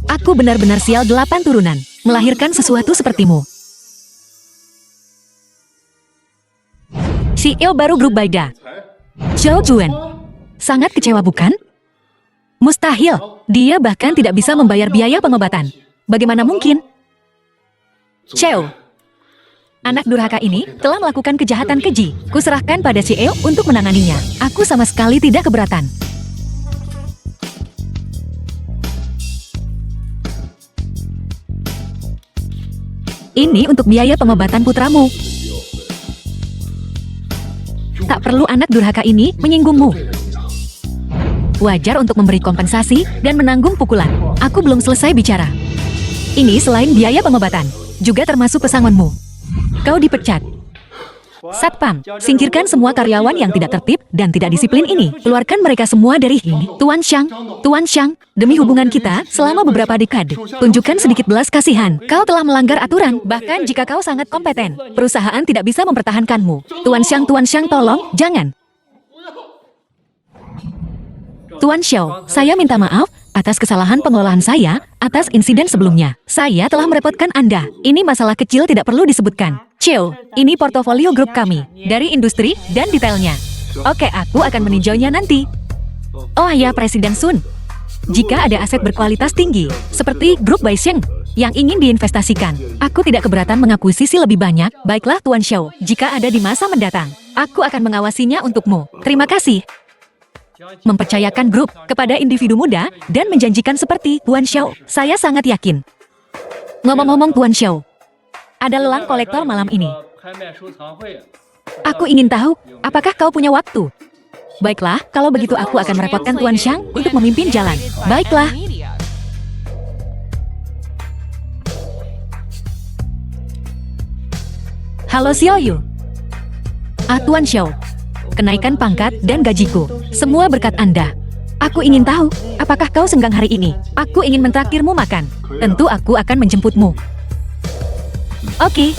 Aku benar-benar sial 8 turunan. Melahirkan sesuatu sepertimu. CEO baru grup Baida. Xiao Chuan. Sangat kecewa bukan? Mustahil. Dia bahkan tidak bisa membayar biaya pengobatan. Bagaimana mungkin? Xiao. Anak durhaka ini telah melakukan kejahatan keji. Kuserahkan pada CEO untuk menanganinya. Aku sama sekali tidak keberatan. Ini untuk biaya pengobatan putramu. Tak perlu anak durhaka ini menyinggungmu. Wajar untuk memberi kompensasi dan menanggung pukulan. Aku belum selesai bicara. Ini selain biaya pengobatan, juga termasuk pesangonmu. Kau dipecat. Satpam, singkirkan semua karyawan yang tidak tertib dan tidak disiplin ini. Keluarkan mereka semua dari sini. Tuan Xiang, demi hubungan kita selama beberapa dekade, tunjukkan sedikit belas kasihan. Kau telah melanggar aturan, bahkan jika kau sangat kompeten. Perusahaan tidak bisa mempertahankanmu. Tuan Xiang, tolong, jangan. Tuan Xiao, saya minta maaf atas kesalahan pengelolaan saya, atas insiden sebelumnya. Saya telah merepotkan Anda. Ini masalah kecil tidak perlu disebutkan. Xiao, ini portofolio grup kami, dari industri dan detailnya. Oke, aku akan meninjaunya nanti. Oh ya, Presiden Sun. Jika ada aset berkualitas tinggi, seperti grup Baisheng, yang ingin diinvestasikan, aku tidak keberatan mengakuisisi lebih banyak. Baiklah Tuan Xiao, jika ada di masa mendatang, aku akan mengawasinya untukmu. Terima kasih. Mempercayakan grup kepada individu muda dan menjanjikan seperti Tuan Xiao, saya sangat yakin. Ngomong-ngomong Tuan Xiao, ada lelang kolektor malam ini. Aku ingin tahu, apakah kau punya waktu? Baiklah, kalau begitu aku akan merepotkan Tuan Xiang untuk memimpin jalan. Baiklah. Halo Xiao Yu. Tuan Xiao. Kenaikan pangkat dan gajiku. Semua berkat Anda. Aku ingin tahu, apakah kau senggang hari ini? Aku ingin mentraktirmu makan. Tentu aku akan menjemputmu. Oke.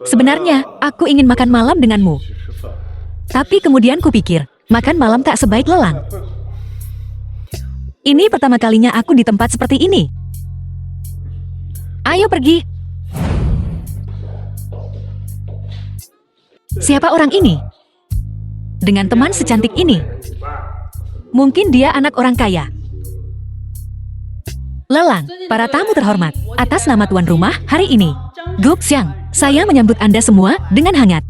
Sebenarnya, aku ingin makan malam denganmu. Tapi kemudian kupikir, makan malam tak sebaik lelang. Ini pertama kalinya aku di tempat seperti ini. Ayo pergi. Siapa orang ini? Dengan teman secantik ini. Mungkin dia anak orang kaya. Lelang, para tamu terhormat, atas nama tuan rumah hari ini, Gup Xiang, saya menyambut Anda semua dengan hangat.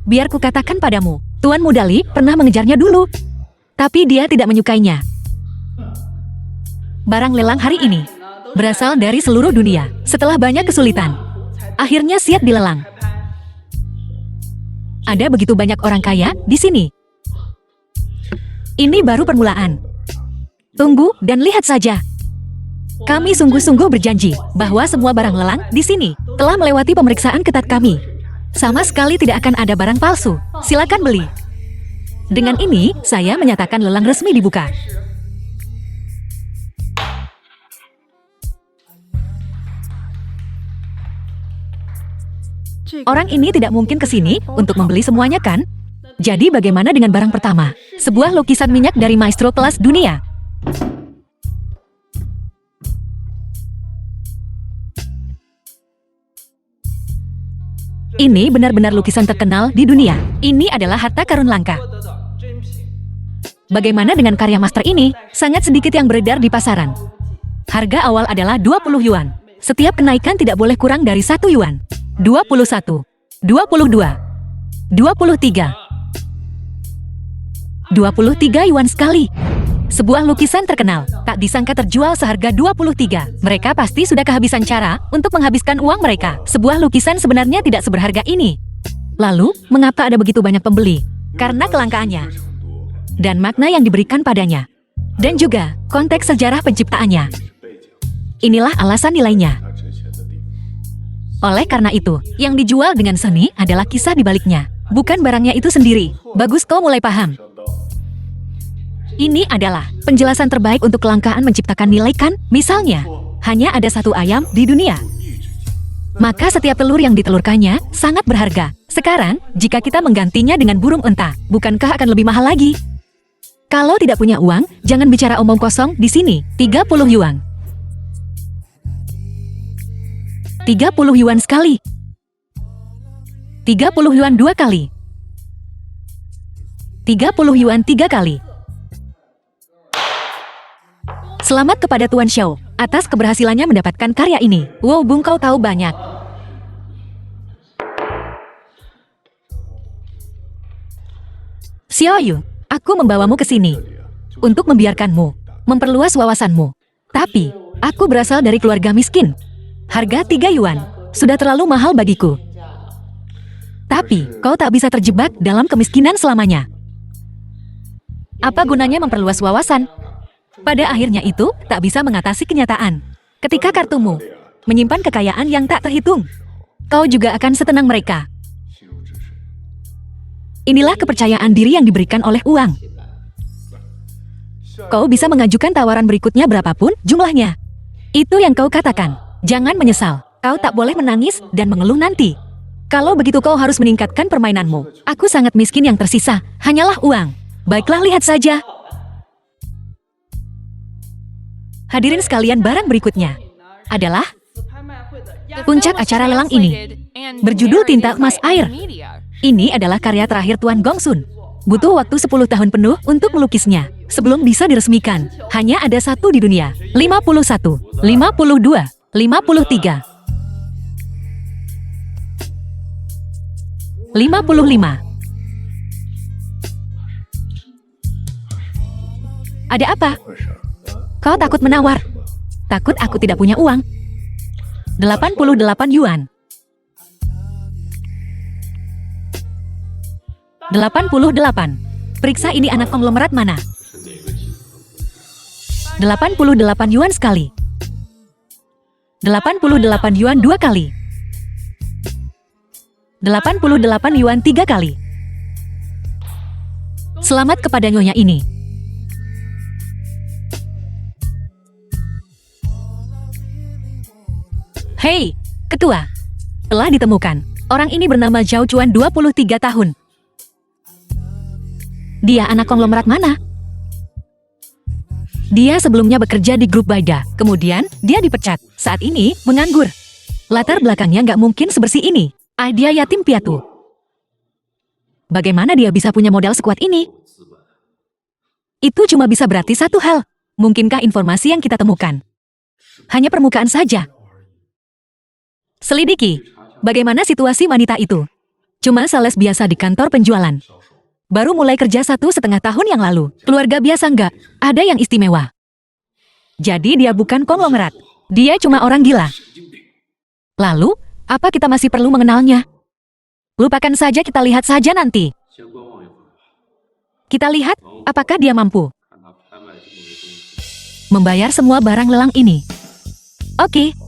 Biar kukatakan padamu, Tuan Muda Li pernah mengejarnya dulu. Tapi dia tidak menyukainya. Barang lelang hari ini berasal dari seluruh dunia. Setelah banyak kesulitan, akhirnya siap dilelang. Ada begitu banyak orang kaya di sini. Ini baru permulaan. Tunggu dan lihat saja. Kami sungguh-sungguh berjanji bahwa semua barang lelang di sini telah melewati pemeriksaan ketat kami. Sama sekali tidak akan ada barang palsu. Silakan beli. Dengan ini, saya menyatakan lelang resmi dibuka. Orang ini tidak mungkin ke sini untuk membeli semuanya, kan? Jadi bagaimana dengan barang pertama? Sebuah lukisan minyak dari maestro kelas dunia. Ini benar-benar lukisan terkenal di dunia. Ini adalah harta karun langka. Bagaimana dengan karya master ini? Sangat sedikit yang beredar di pasaran. Harga awal adalah 20 yuan. Setiap kenaikan tidak boleh kurang dari 1 yuan. 21, 22, 23. 23 yuan sekali. Sebuah lukisan terkenal, tak disangka terjual seharga 23. Mereka pasti sudah kehabisan cara untuk menghabiskan uang mereka. Sebuah lukisan sebenarnya tidak seberharga ini. Lalu, mengapa ada begitu banyak pembeli? Karena kelangkaannya. Dan makna yang diberikan padanya. Dan juga, konteks sejarah penciptaannya. Inilah alasan nilainya. Oleh karena itu, yang dijual dengan seni adalah kisah di baliknya. Bukan barangnya itu sendiri. Bagus kau mulai paham. Ini adalah penjelasan terbaik untuk kelangkaan menciptakan nilai, kan? Misalnya, hanya ada satu ayam di dunia. Maka setiap telur yang ditelurkannya sangat berharga. Sekarang, jika kita menggantinya dengan burung unta, bukankah akan lebih mahal lagi? Kalau tidak punya uang, jangan bicara omong kosong di sini. 30 yuan. 30 yuan sekali. 30 yuan 2 kali. 30 yuan 3 kali. Selamat kepada Tuan Xiao atas keberhasilannya mendapatkan karya ini. Wow, Bung, kau tahu banyak. Xiao Yu, aku membawamu ke sini untuk membiarkanmu memperluas wawasanmu. Tapi, aku berasal dari keluarga miskin. Harga 3 yuan sudah terlalu mahal bagiku. Tapi, kau tak bisa terjebak dalam kemiskinan selamanya. Apa gunanya memperluas wawasan? Pada akhirnya itu tak bisa mengatasi kenyataan. Ketika kartumu menyimpan kekayaan yang tak terhitung, kau juga akan setenang mereka. Inilah kepercayaan diri yang diberikan oleh uang. Kau bisa mengajukan tawaran berikutnya berapapun jumlahnya. Itu yang kau katakan. Jangan menyesal. Kau tak boleh menangis dan mengeluh nanti. Kalau begitu kau harus meningkatkan permainanmu. Aku sangat miskin, yang tersisa hanyalah uang. Baiklah, lihat saja. Hadirin sekalian, barang berikutnya adalah puncak acara lelang ini. Berjudul Tinta Emas Air. Ini adalah karya terakhir Tuan Gongsun. Butuh waktu 10 tahun penuh untuk melukisnya. Sebelum bisa diresmikan, hanya ada satu di dunia. 51, 52, 53, 55. Ada apa? Kau takut menawar? Takut aku tidak punya uang? 88 yuan. 88. Periksa ini anak konglomerat mana? 88 yuan sekali. 88 yuan 2 kali. 88 yuan 3 kali. Selamat kepada nyonya ini. Hei, ketua. Telah ditemukan. Orang ini bernama Zhao Chuan, 23 tahun. Dia anak konglomerat mana? Dia sebelumnya bekerja di grup Baida, kemudian dia dipecat. Saat ini menganggur. Latar belakangnya nggak mungkin sebersih ini. Dia yatim piatu. Bagaimana dia bisa punya modal sekuat ini? Itu cuma bisa berarti satu hal. Mungkinkah informasi yang kita temukan hanya permukaan saja? Selidiki, bagaimana situasi wanita itu? Cuma sales biasa di kantor penjualan. Baru mulai kerja 1,5 tahun yang lalu. Keluarga biasa nggak ada yang istimewa. Jadi dia bukan konglomerat. Dia cuma orang gila. Lalu, apa kita masih perlu mengenalnya? Lupakan saja, kita lihat saja nanti. Kita lihat, apakah dia mampu membayar semua barang lelang ini. Oke,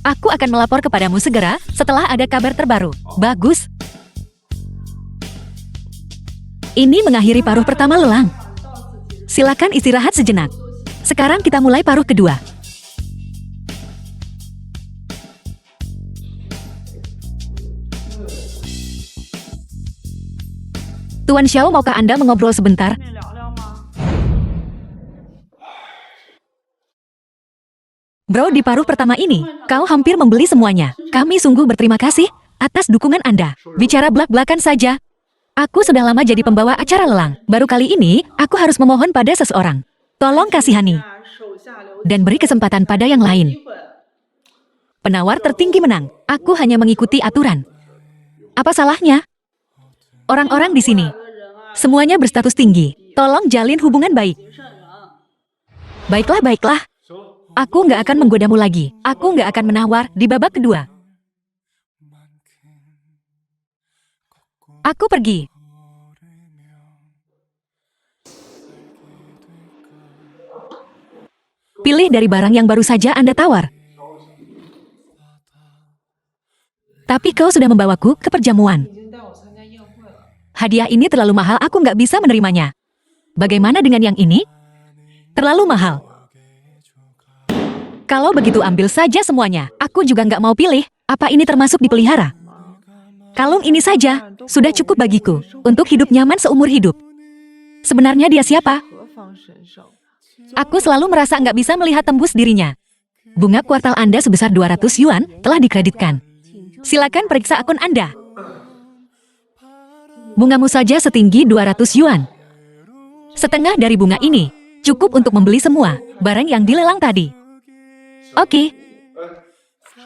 aku akan melapor kepadamu segera setelah ada kabar terbaru. Bagus. Ini mengakhiri paruh pertama lelang. Silakan istirahat sejenak. Sekarang kita mulai paruh kedua. Tuan Xiao, maukah Anda mengobrol sebentar? Bro, di paruh pertama ini, kau hampir membeli semuanya. Kami sungguh berterima kasih atas dukungan Anda. Bicara belak-belakan saja. Aku sudah lama jadi pembawa acara lelang. Baru kali ini, aku harus memohon pada seseorang. Tolong kasihani. Dan beri kesempatan pada yang lain. Penawar tertinggi menang. Aku hanya mengikuti aturan. Apa salahnya? Orang-orang di sini, semuanya berstatus tinggi. Tolong jalin hubungan baik. Baiklah, baiklah. Aku nggak akan menggodamu lagi. Aku nggak akan menawar di babak kedua. Aku pergi. Pilih dari barang yang baru saja Anda tawar. Tapi kau sudah membawaku ke perjamuan. Hadiah ini terlalu mahal, aku nggak bisa menerimanya. Bagaimana dengan yang ini? Terlalu mahal. Kalau begitu ambil saja semuanya. Aku juga nggak mau pilih. Apa ini termasuk dipelihara? Kalung ini saja sudah cukup bagiku untuk hidup nyaman seumur hidup. Sebenarnya dia siapa? Aku selalu merasa nggak bisa melihat tembus dirinya. Bunga kuartal Anda sebesar 200 yuan telah dikreditkan. Silakan periksa akun Anda. Bungamu saja setinggi 200 yuan. Setengah dari bunga ini cukup untuk membeli semua barang yang dilelang tadi. Oke.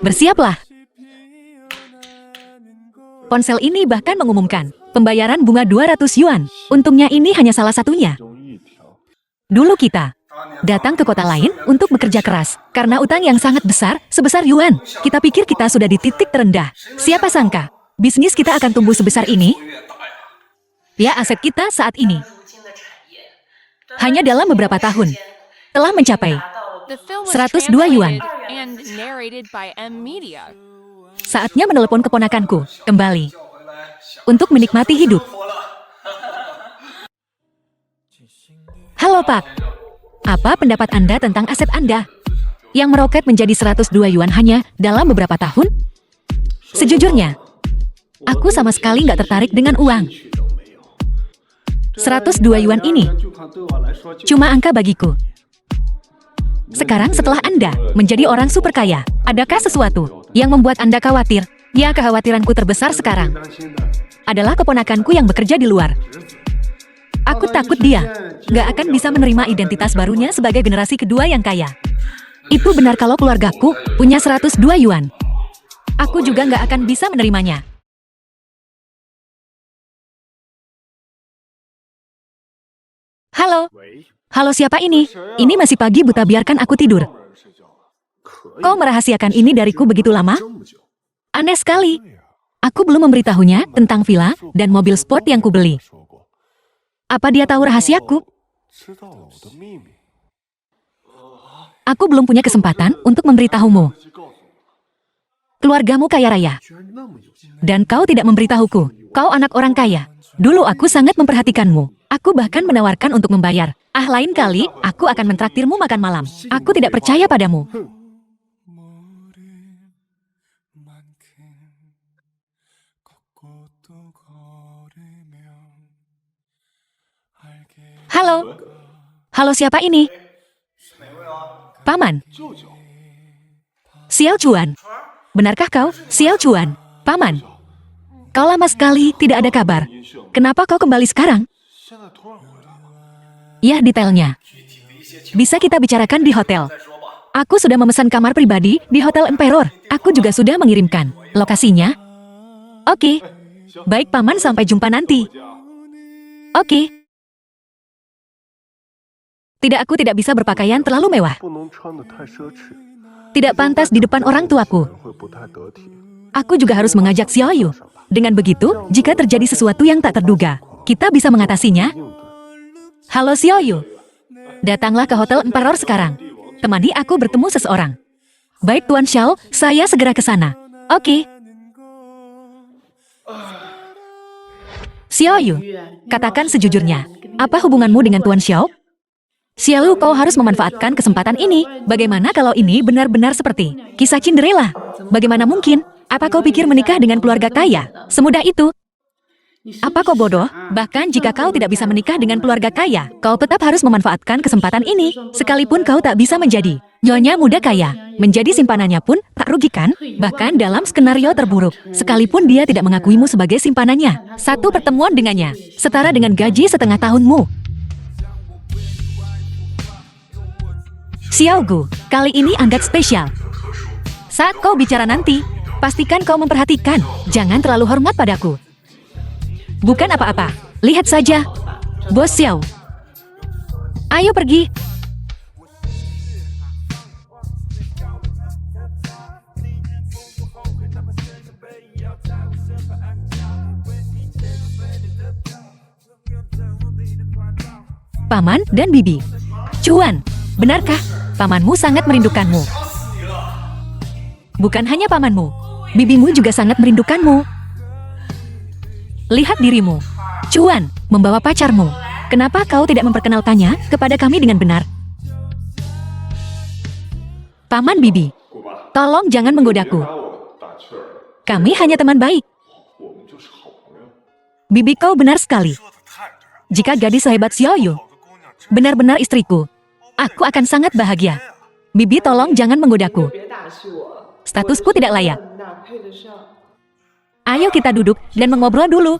Bersiaplah. Ponsel ini bahkan mengumumkan pembayaran bunga 200 yuan. Untungnya ini hanya salah satunya. Dulu kita datang ke kota lain untuk bekerja keras karena utang yang sangat besar sebesar yuan. Kita pikir kita sudah di titik terendah. Siapa sangka bisnis kita akan tumbuh sebesar ini? Ya, aset kita saat ini hanya dalam beberapa tahun telah mencapai 102 yuan. Saatnya menelepon keponakanku kembali untuk menikmati hidup. Halo Pak, apa pendapat Anda tentang aset Anda yang meroket menjadi 102 yuan hanya dalam beberapa tahun? Sejujurnya, aku sama sekali nggak tertarik dengan uang. 102 yuan ini cuma angka bagiku. Sekarang setelah Anda menjadi orang super kaya, adakah sesuatu yang membuat Anda khawatir? Ya, kekhawatiranku terbesar sekarang adalah keponakanku yang bekerja di luar. Aku takut dia nggak akan bisa menerima identitas barunya sebagai generasi kedua yang kaya. Itu benar kalau keluargaku punya 102 yuan. Aku juga nggak akan bisa menerimanya. Halo. Halo, siapa ini? Ini masih pagi buta, biarkan aku tidur. Kau merahasiakan ini dariku begitu lama? Aneh sekali. Aku belum memberitahunya tentang villa dan mobil sport yang kubeli. Apa dia tahu rahasiaku? Aku belum punya kesempatan untuk memberitahumu. Keluargamu kaya raya. Dan kau tidak memberitahuku. Kau anak orang kaya. Dulu aku sangat memperhatikanmu. Aku bahkan menawarkan untuk membayar. Lain kali, aku akan mentraktirmu makan malam. Aku tidak percaya padamu. Halo. Halo, siapa ini? Paman. Xiao Chuan. Benarkah kau, Xiao Chuan? Paman. Kau lama sekali tidak ada kabar. Kenapa kau kembali sekarang? Ya, detailnya. Bisa kita bicarakan di hotel. Aku sudah memesan kamar pribadi di Hotel Emperor. Aku juga sudah mengirimkan lokasinya. Oke. Baik, Paman, sampai jumpa nanti. Oke. Tidak, aku tidak bisa berpakaian terlalu mewah. Tidak pantas di depan orang tuaku. Aku juga harus mengajak Xiaoyu. Dengan begitu, jika terjadi sesuatu yang tak terduga, kita bisa mengatasinya. Halo Xiaoyu. Datanglah ke Hotel Emperor sekarang. Temani aku bertemu seseorang. Baik Tuan Xiao, saya segera ke sana. Oke. Xiaoyu, katakan sejujurnya, apa hubunganmu dengan Tuan Xiao? Xiaoyu, kau harus memanfaatkan kesempatan ini. Bagaimana kalau ini benar-benar seperti kisah Cinderella? Bagaimana mungkin? Apa kau pikir menikah dengan keluarga kaya semudah itu? Apa kau bodoh? Bahkan jika kau tidak bisa menikah dengan keluarga kaya, kau tetap harus memanfaatkan kesempatan ini. Sekalipun kau tak bisa menjadi nyonya muda kaya, menjadi simpanannya pun tak rugikan. Bahkan dalam skenario terburuk, sekalipun dia tidak mengakuimu sebagai simpanannya, satu pertemuan dengannya setara dengan gaji setengah tahunmu. Xiaogu, kali ini anggap spesial. Saat kau bicara nanti, pastikan kau memperhatikan. Jangan terlalu hormat padaku. Bukan apa-apa. Lihat saja. Bos Xiao. Ayo pergi. Paman dan Bibi. Chuan, benarkah? Pamanmu sangat merindukanmu. Bukan hanya pamanmu, bibimu juga sangat merindukanmu. Lihat dirimu. Chuan, membawa pacarmu. Kenapa kau tidak memperkenalkannya kepada kami dengan benar? Paman Bibi, tolong jangan menggodaku. Kami hanya teman baik. Bibi, kau benar sekali. Jika gadis sehebat Xiaoyu benar-benar istriku, aku akan sangat bahagia. Bibi, tolong jangan menggodaku. Statusku tidak layak. Ayo kita duduk dan mengobrol dulu.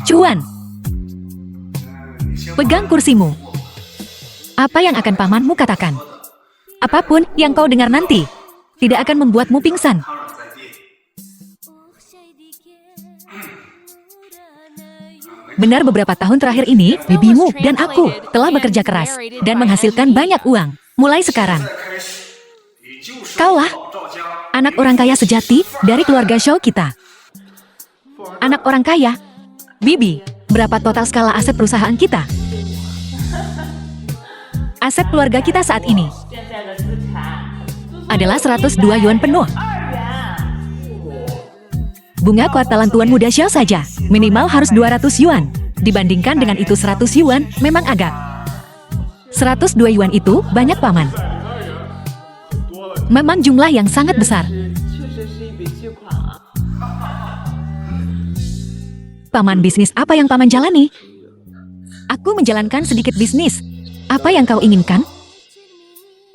Chuan, pegang kursimu. Apa yang akan pamanmu katakan? Apapun yang kau dengar nanti, tidak akan membuatmu pingsan. Benar, beberapa tahun terakhir ini, bibimu dan aku telah bekerja keras dan menghasilkan banyak uang. Mulai sekarang, kaulah anak orang kaya sejati dari keluarga Xiao kita. Anak orang kaya. Bibi, berapa total skala aset perusahaan kita? Aset keluarga kita saat ini adalah 102 yuan penuh. Bunga kuartalan Tuan Muda Xiao saja minimal harus 200 yuan. Dibandingkan dengan itu 100 yuan memang agak. 102 yuan itu banyak, Paman. Memang jumlah yang sangat besar. Paman, bisnis apa yang Paman jalani? Aku menjalankan sedikit bisnis. Apa yang kau inginkan?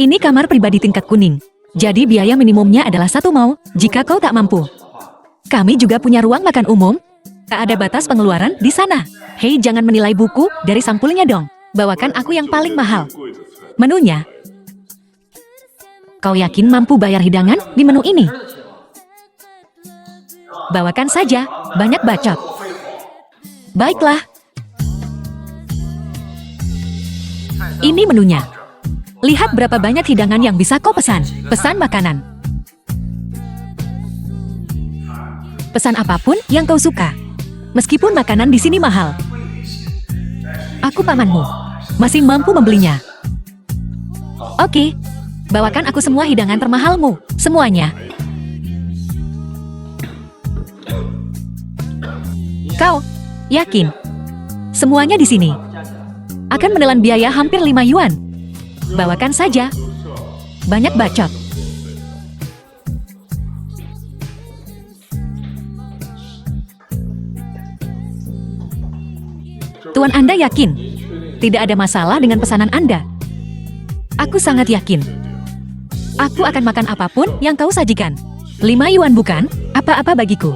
Ini kamar pribadi tingkat kuning. Jadi biaya minimumnya adalah 1 mao jika kau tak mampu. Kami juga punya ruang makan umum. Tak ada batas pengeluaran di sana. Hei, jangan menilai buku dari sampulnya dong. Bawakan aku yang paling mahal. Menunya. Kau yakin mampu bayar hidangan di menu ini? Bawakan saja, banyak bacot. Baiklah. Ini menunya. Lihat berapa banyak hidangan yang bisa kau pesan. Pesan makanan. Pesan apapun yang kau suka. Meskipun makanan di sini mahal. Aku pamanmu. masih mampu membelinya. Oke, bawakan aku semua hidangan termahalmu, semuanya. Kau yakin? Semuanya di sini akan menelan biaya hampir 5 yuan. Bawakan saja. Banyak bacot. Tuan Anda yakin? Tidak ada masalah dengan pesanan Anda. Aku sangat yakin. Aku akan makan apapun yang kau sajikan. 5 yuan bukan apa-apa bagiku.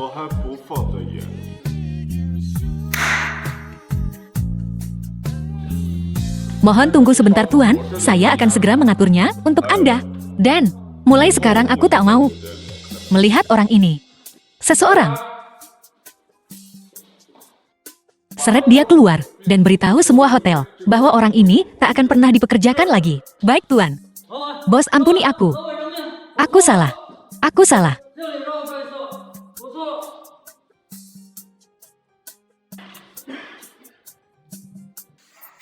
Mohon tunggu sebentar Tuan, saya akan segera mengaturnya untuk Anda. Dan, mulai sekarang aku tak mau melihat orang ini. Seseorang. Seret dia keluar, dan beritahu semua hotel, bahwa orang ini tak akan pernah dipekerjakan lagi. Baik Tuan. Bos ampuni aku. Aku salah. Aku salah.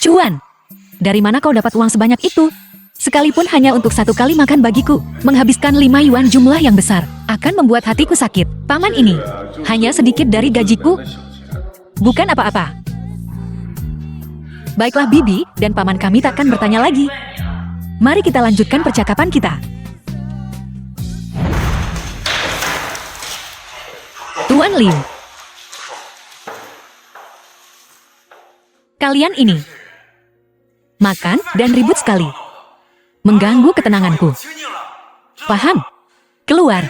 Cuan. Dari mana kau dapat uang sebanyak itu? Sekalipun hanya untuk 1 kali makan bagiku, menghabiskan 5 yuan jumlah yang besar, akan membuat hatiku sakit. Paman ini, hanya sedikit dari gajiku, bukan apa-apa. Baiklah Bibi, dan paman kami takkan bertanya lagi. Mari kita lanjutkan percakapan kita. Tuan Liu. Kalian ini makan dan ribut sekali. Mengganggu ketenanganku. Paham? Keluar.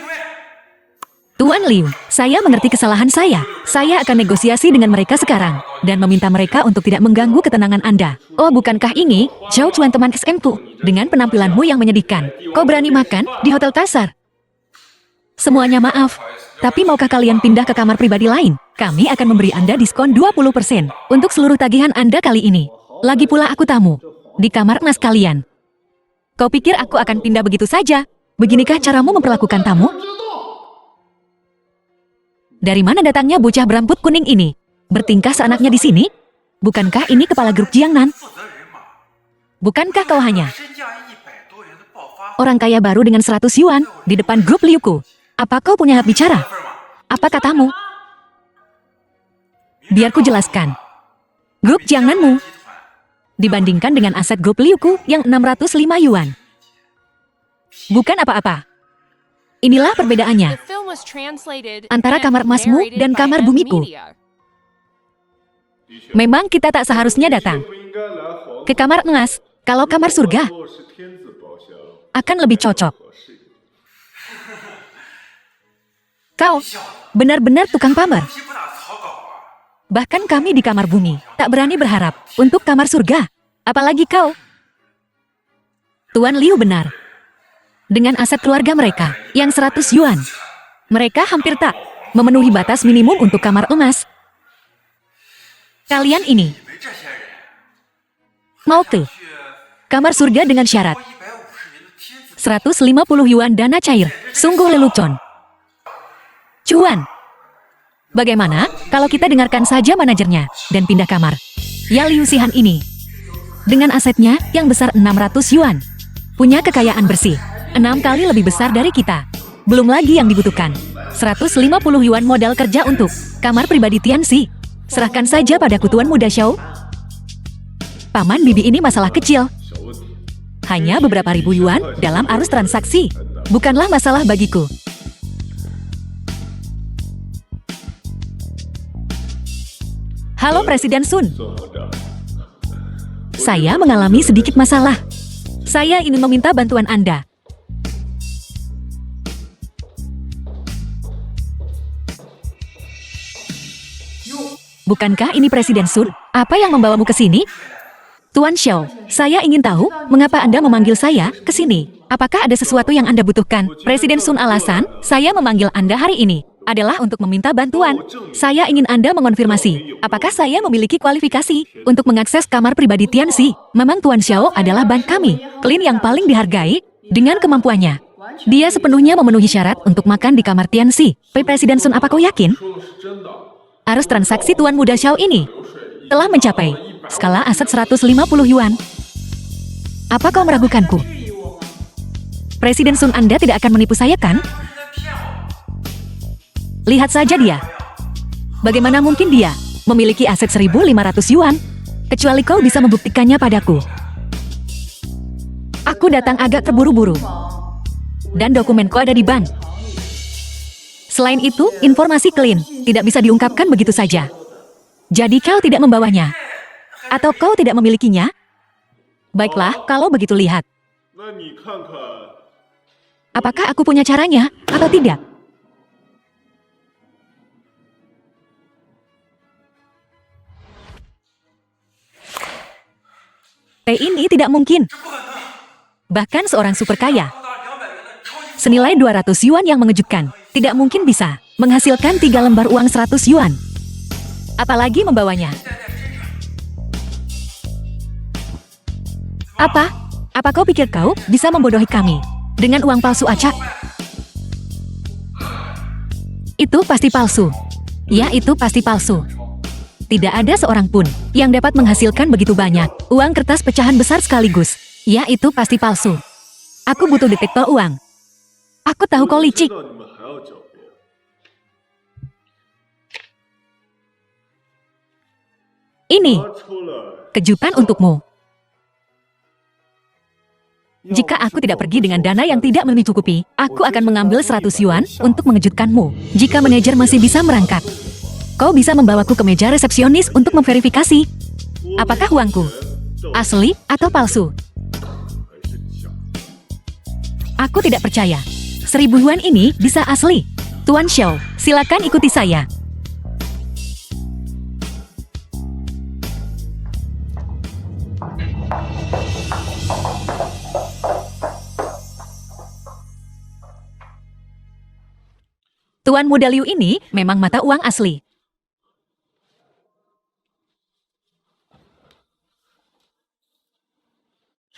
Tuan Liu, saya mengerti kesalahan saya. Saya akan negosiasi dengan mereka sekarang dan meminta mereka untuk tidak mengganggu ketenangan Anda. Oh, bukankah ini Zhao Chuan teman SM-ku? Dengan penampilanmu yang menyedihkan, kau berani makan di hotel kasar? Semuanya maaf, tapi maukah kalian pindah ke kamar pribadi lain? Kami akan memberi Anda diskon 20% untuk seluruh tagihan Anda kali ini. Lagi pula aku tamu di kamar emas kalian. Kau pikir aku akan pindah begitu saja? Beginikah caramu memperlakukan tamu? Dari mana datangnya bocah berambut kuning ini? Bertingkah seenaknya di sini? Bukankah ini kepala grup Jiangnan? Bukankah kau hanya orang kaya baru dengan 100 yuan di depan grup Liuku? Apa kau punya hak bicara? Apa katamu? Biar ku jelaskan. Grup Jiangnanmu dibandingkan dengan aset grup Liuku yang 605 yuan. Bukan apa-apa. Inilah perbedaannya antara kamar emasmu dan kamar bumiku. Memang kita tak seharusnya datang ke kamar emas. Kalau kamar surga akan lebih cocok. Kau benar-benar tukang pamer. Bahkan kami di kamar bumi tak berani berharap untuk kamar surga. Apalagi kau. Tuan Liu benar. Dengan aset keluarga mereka yang 100 yuan, mereka hampir tak memenuhi batas minimum untuk kamar emas. Kalian ini mau ke kamar surga dengan syarat 150 yuan dana cair. Sungguh lelucon. Cuan. Bagaimana kalau kita dengarkan saja manajernya dan pindah kamar? Ya Liu Sihan ini, dengan asetnya yang besar 600 yuan, punya kekayaan bersih 6 kali lebih besar dari kita. Belum lagi yang dibutuhkan 150 yuan modal kerja untuk kamar pribadi Tianxi. Serahkan saja padaku Tuan Muda Xiao. Paman Bibi ini masalah kecil. Hanya beberapa ribu yuan dalam arus transaksi. Bukanlah masalah bagiku. Halo Presiden Sun. Saya mengalami sedikit masalah. Saya ingin meminta bantuan Anda. Bukankah ini Presiden Sun? Apa yang membawamu ke sini? Tuan Xiao, saya ingin tahu mengapa Anda memanggil saya ke sini. Apakah ada sesuatu yang Anda butuhkan? Presiden Sun, alasan saya memanggil Anda hari ini adalah untuk meminta bantuan. Saya ingin Anda mengonfirmasi, apakah saya memiliki kualifikasi untuk mengakses kamar pribadi Tianxi. Memang Tuan Xiao adalah bank kami, klien yang paling dihargai dengan kemampuannya. Dia sepenuhnya memenuhi syarat untuk makan di kamar Tianxi. Presiden Sun, apa kau yakin? Arus transaksi Tuan Muda Xiao ini telah mencapai Skala aset 150 yuan. Apa kau meragukanku? Presiden Sun Anda tidak akan menipu saya, kan? Lihat saja dia. Bagaimana mungkin dia memiliki aset 1.500 yuan? Kecuali kau bisa membuktikannya padaku. Aku datang agak terburu-buru. Dan dokumenku ada di bank. Selain itu, informasi clean, tidak bisa diungkapkan begitu saja. Jadi kau tidak membawanya? Atau kau tidak memilikinya? Baiklah, kalau begitu lihat. Apakah aku punya caranya, atau tidak? Ini tidak mungkin. Bahkan seorang super kaya senilai 200 yuan yang mengejutkan, tidak mungkin bisa menghasilkan 3 lembar uang 100 yuan. Apalagi membawanya. Apa? Apa kau pikir kau bisa membodohi kami dengan uang palsu acak? Itu pasti palsu. Ya, itu pasti palsu. Tidak ada seorang pun yang dapat menghasilkan begitu banyak uang kertas pecahan besar sekaligus. Ya, itu pasti palsu. Aku butuh detektor uang. Aku tahu kau licik. Ini kejutan untukmu. Jika aku tidak pergi dengan dana yang tidak mencukupi, aku akan mengambil 100 yuan untuk mengejutkanmu. Jika manajer masih bisa merangkak, kau bisa membawaku ke meja resepsionis untuk memverifikasi. Apakah uangku asli atau palsu? Aku tidak percaya. 1.000 yuan ini bisa asli. Tuan Xiao, silakan ikuti saya. Tuan Muda Liu ini memang mata uang asli.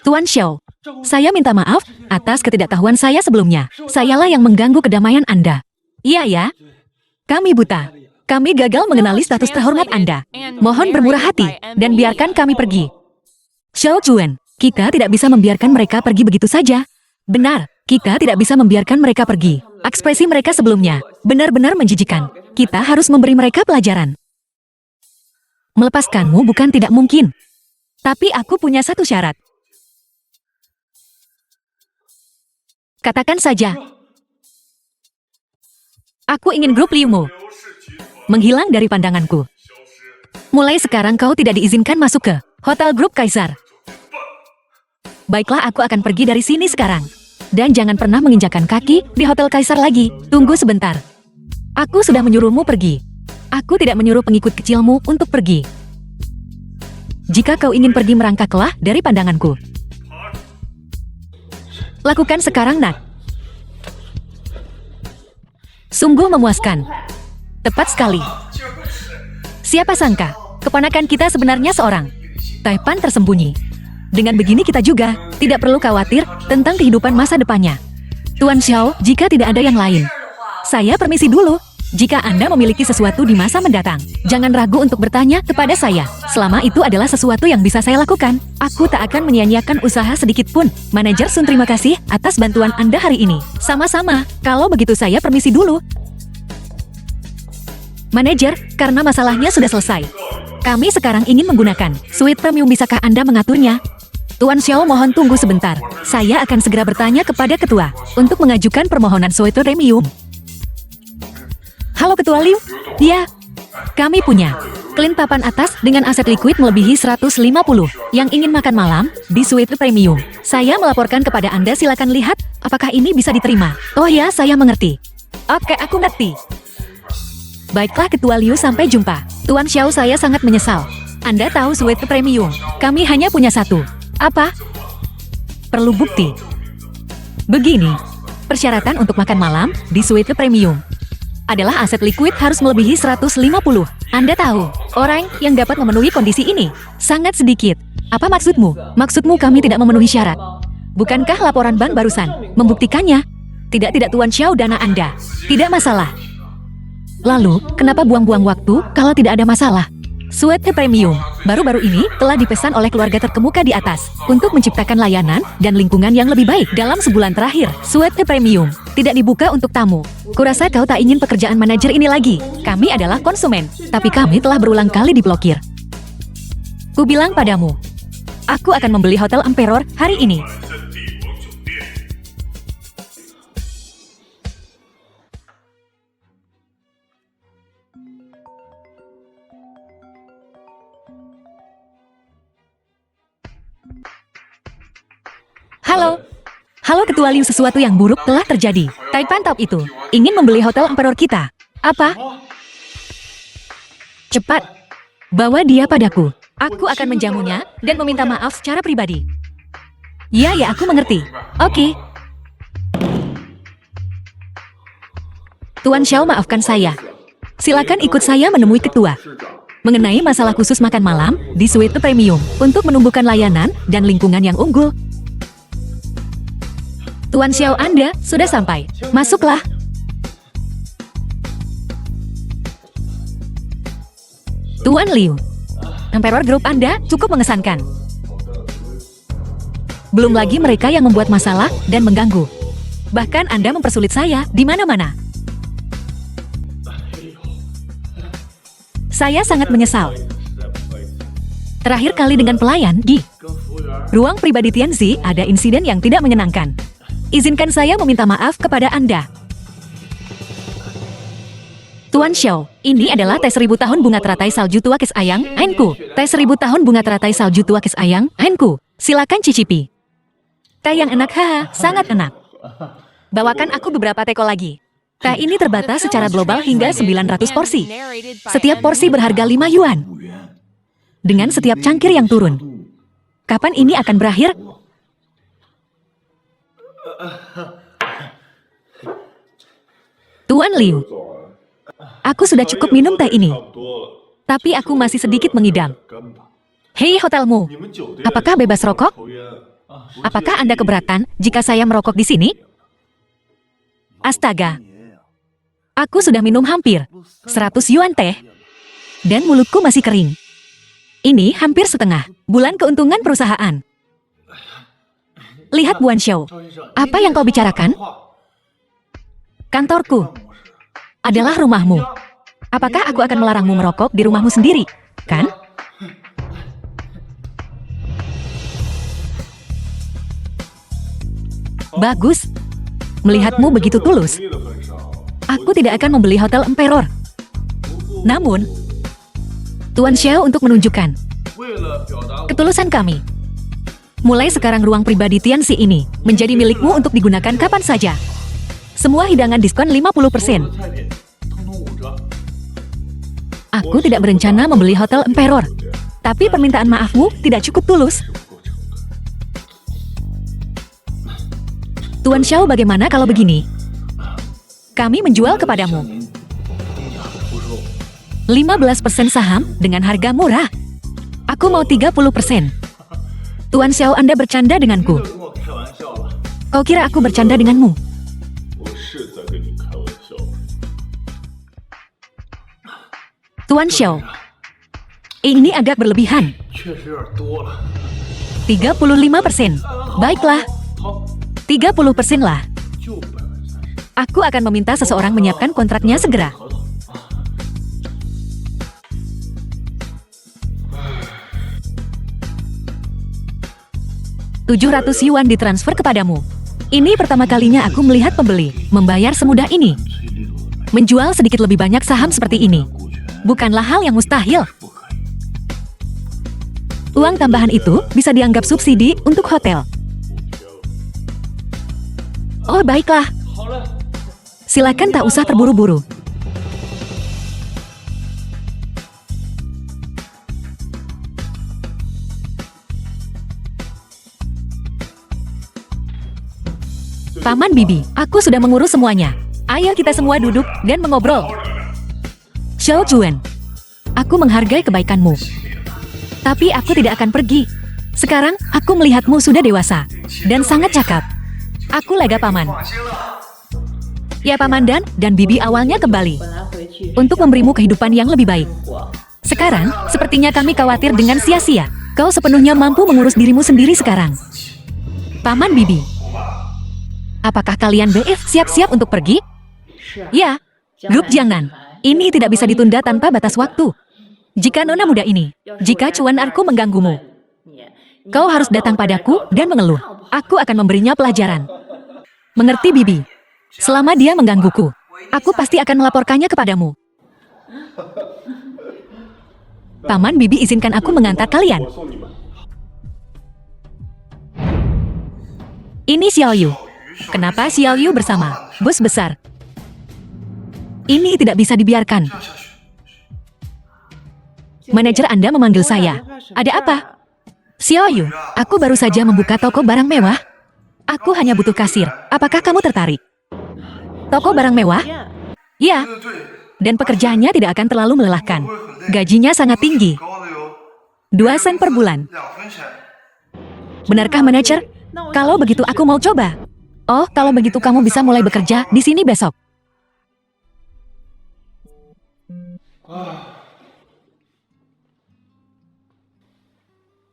Tuan Xiao, saya minta maaf atas ketidaktahuan saya sebelumnya. Sayalah yang mengganggu kedamaian Anda. Iya ya, kami buta. Kami gagal mengenali status terhormat Anda. Mohon bermurah hati dan biarkan kami pergi. Xiao Juan, kita tidak bisa membiarkan mereka pergi begitu saja. Benar, kita tidak bisa membiarkan mereka pergi. Ekspresi mereka sebelumnya benar-benar menjijikan. Kita harus memberi mereka pelajaran. Melepaskanmu bukan tidak mungkin. Tapi aku punya satu syarat. Katakan saja. Aku ingin grup Liumu menghilang dari pandanganku. Mulai sekarang kau tidak diizinkan masuk ke hotel grup Kaisar. Baiklah, aku akan pergi dari sini sekarang. Dan jangan pernah menginjakan kaki di hotel Kaisar lagi. Tunggu sebentar. Aku sudah menyuruhmu pergi. Aku tidak menyuruh pengikut kecilmu untuk pergi. Jika kau ingin pergi, merangkaklah dari pandanganku. Lakukan sekarang, nak. Sungguh memuaskan. Tepat sekali. Siapa sangka, keponakan kita sebenarnya seorang Taipan tersembunyi. Dengan begini kita juga tidak perlu khawatir tentang kehidupan masa depannya. Tuan Xiao, jika tidak ada yang lain, saya permisi dulu. Jika Anda memiliki sesuatu di masa mendatang, jangan ragu untuk bertanya kepada saya. Selama itu adalah sesuatu yang bisa saya lakukan, aku tak akan menyia-nyiakan usaha sedikit pun. Manajer Sun, terima kasih atas bantuan Anda hari ini. Sama-sama. Kalau begitu saya permisi dulu. Manajer, karena masalahnya sudah selesai, kami sekarang ingin menggunakan suite premium. Bisakah Anda mengaturnya? Tuan Xiao, mohon tunggu sebentar. Saya akan segera bertanya kepada ketua untuk mengajukan permohonan suite premium. Halo Ketua Liu. Ya, kami punya clean papan atas dengan aset liquid melebihi 150 yang ingin makan malam di suite premium. Saya melaporkan kepada Anda, silakan lihat apakah ini bisa diterima. Oh ya, saya mengerti. Oke, aku ngerti. Baiklah Ketua Liu, sampai jumpa. Tuan Xiao, saya sangat menyesal. Anda tahu suite premium, kami hanya punya satu. Apa? Perlu bukti. Begini, persyaratan untuk makan malam di suite premium adalah aset liquid harus melebihi 150. Anda tahu, orang yang dapat memenuhi kondisi ini sangat sedikit. Apa maksudmu? Maksudmu kami tidak memenuhi syarat? Bukankah laporan bank barusan membuktikannya? Tidak, Tuan Xiao, dana Anda. Tidak masalah. Lalu, kenapa buang-buang waktu kalau tidak ada masalah? Suite Premium baru-baru ini telah dipesan oleh keluarga terkemuka di atas untuk menciptakan layanan dan lingkungan yang lebih baik dalam sebulan terakhir. Suite Premium tidak dibuka untuk tamu. Kurasa kau tak ingin pekerjaan manajer ini lagi. Kami adalah konsumen, tapi kami telah berulang kali diblokir. Ku bilang padamu, aku akan membeli Hotel Emperor hari ini. Halo. Halo Ketua Liu, sesuatu yang buruk telah terjadi. Taipan Top itu ingin membeli Hotel Emperor kita. Apa? Cepat. Bawa dia padaku. Aku akan menjamunya dan meminta maaf secara pribadi. Ya, aku mengerti. Oke. Tuan Xiao, maafkan saya. Silakan ikut saya menemui ketua. Mengenai masalah khusus makan malam di Suite Premium untuk menumbuhkan layanan dan lingkungan yang unggul. Tuan Xiao, Anda sudah sampai. Masuklah. Tuan Liu, Emperor Group Anda cukup mengesankan. Belum lagi mereka yang membuat masalah dan mengganggu. Bahkan Anda mempersulit saya di mana-mana. Saya sangat menyesal. Terakhir kali dengan pelayan di ruang pribadi Tianzi ada insiden yang tidak menyenangkan. Izinkan saya meminta maaf kepada Anda. Tuan Xiao, ini adalah teh 1000 tahun bunga teratai salju tua Kis Ayang, Ainku. Teh 1000 tahun bunga teratai salju tua Kis Ayang, Ainku. Silakan cicipi. Teh yang enak, haha, sangat enak. Bawakan aku beberapa teko lagi. Teh ini terbatas secara global hingga 900 porsi. Setiap porsi berharga 5 yuan. Dengan setiap cangkir yang turun. Kapan ini akan berakhir? Tuan Liu, aku sudah cukup minum teh ini. Tapi aku masih sedikit mengidam. Hei hotelmu, apakah bebas rokok? Apakah Anda keberatan jika saya merokok di sini? Astaga. Aku sudah minum hampir 100 yuan teh. Dan mulutku masih kering. Ini hampir setengah bulan keuntungan perusahaan. Lihat Buan Xiao, apa yang kau bicarakan? Kantorku adalah rumahmu. Apakah aku akan melarangmu merokok di rumahmu sendiri, kan? Bagus. Melihatmu begitu tulus. Aku tidak akan membeli Hotel Emperor. Namun, Tuan Xiao, untuk menunjukkan ketulusan kami, mulai sekarang ruang pribadi Tianzi ini menjadi milikmu untuk digunakan kapan saja. Semua hidangan diskon 50%. Aku tidak berencana membeli Hotel Emperor, tapi permintaan maafmu tidak cukup tulus. Tuan Xiao, bagaimana kalau begini? Kami menjual kepadamu 15% saham dengan harga murah. Aku mau 30%. Tuan Xiao, Anda bercanda denganku. Kau kira aku bercanda denganmu? Tuan Xiao, ini agak berlebihan. 35%. Baiklah. 30% lah. Aku akan meminta seseorang menyiapkan kontraknya segera. $700 ditransfer kepadamu. Ini pertama kalinya aku melihat pembeli membayar semudah ini. Menjual sedikit lebih banyak saham seperti ini bukanlah hal yang mustahil. Uang tambahan itu bisa dianggap subsidi untuk hotel. Oh, baiklah. Silakan, tak usah terburu-buru. Paman Bibi, aku sudah mengurus semuanya. Ayo kita semua duduk dan mengobrol. Xiao Juan, aku menghargai kebaikanmu. Tapi aku tidak akan pergi. Sekarang, aku melihatmu sudah dewasa dan sangat cakap. Aku lega, Paman. Ya, Paman, dan Bibi awalnya kembali untuk memberimu kehidupan yang lebih baik. Sekarang, sepertinya kami khawatir dengan sia-sia. Kau sepenuhnya mampu mengurus dirimu sendiri sekarang. Paman Bibi. Apakah kalian BF siap-siap untuk pergi? Ya. Grup jangan. Ini tidak bisa ditunda tanpa batas waktu. Jika nona muda ini, jika Cuan Arku mengganggumu, kau harus datang padaku dan mengeluh. Aku akan memberinya pelajaran. Mengerti, Bibi? Selama dia menggangguku, aku pasti akan melaporkannya kepadamu. Paman Bibi izinkan aku mengantar kalian. Ini Xiaoyu. Kenapa Xiaoyu bersama bos besar? Ini tidak bisa dibiarkan. Manajer Anda memanggil saya. Ada apa? Xiaoyu, aku baru saja membuka toko barang mewah. Aku hanya butuh kasir. Apakah kamu tertarik? Toko barang mewah? Ya. Dan pekerjaannya tidak akan terlalu melelahkan. Gajinya sangat tinggi. 2 sen per bulan. Benarkah, manajer? Kalau begitu aku mau coba. Oh, kalau begitu kamu bisa mulai bekerja di sini besok.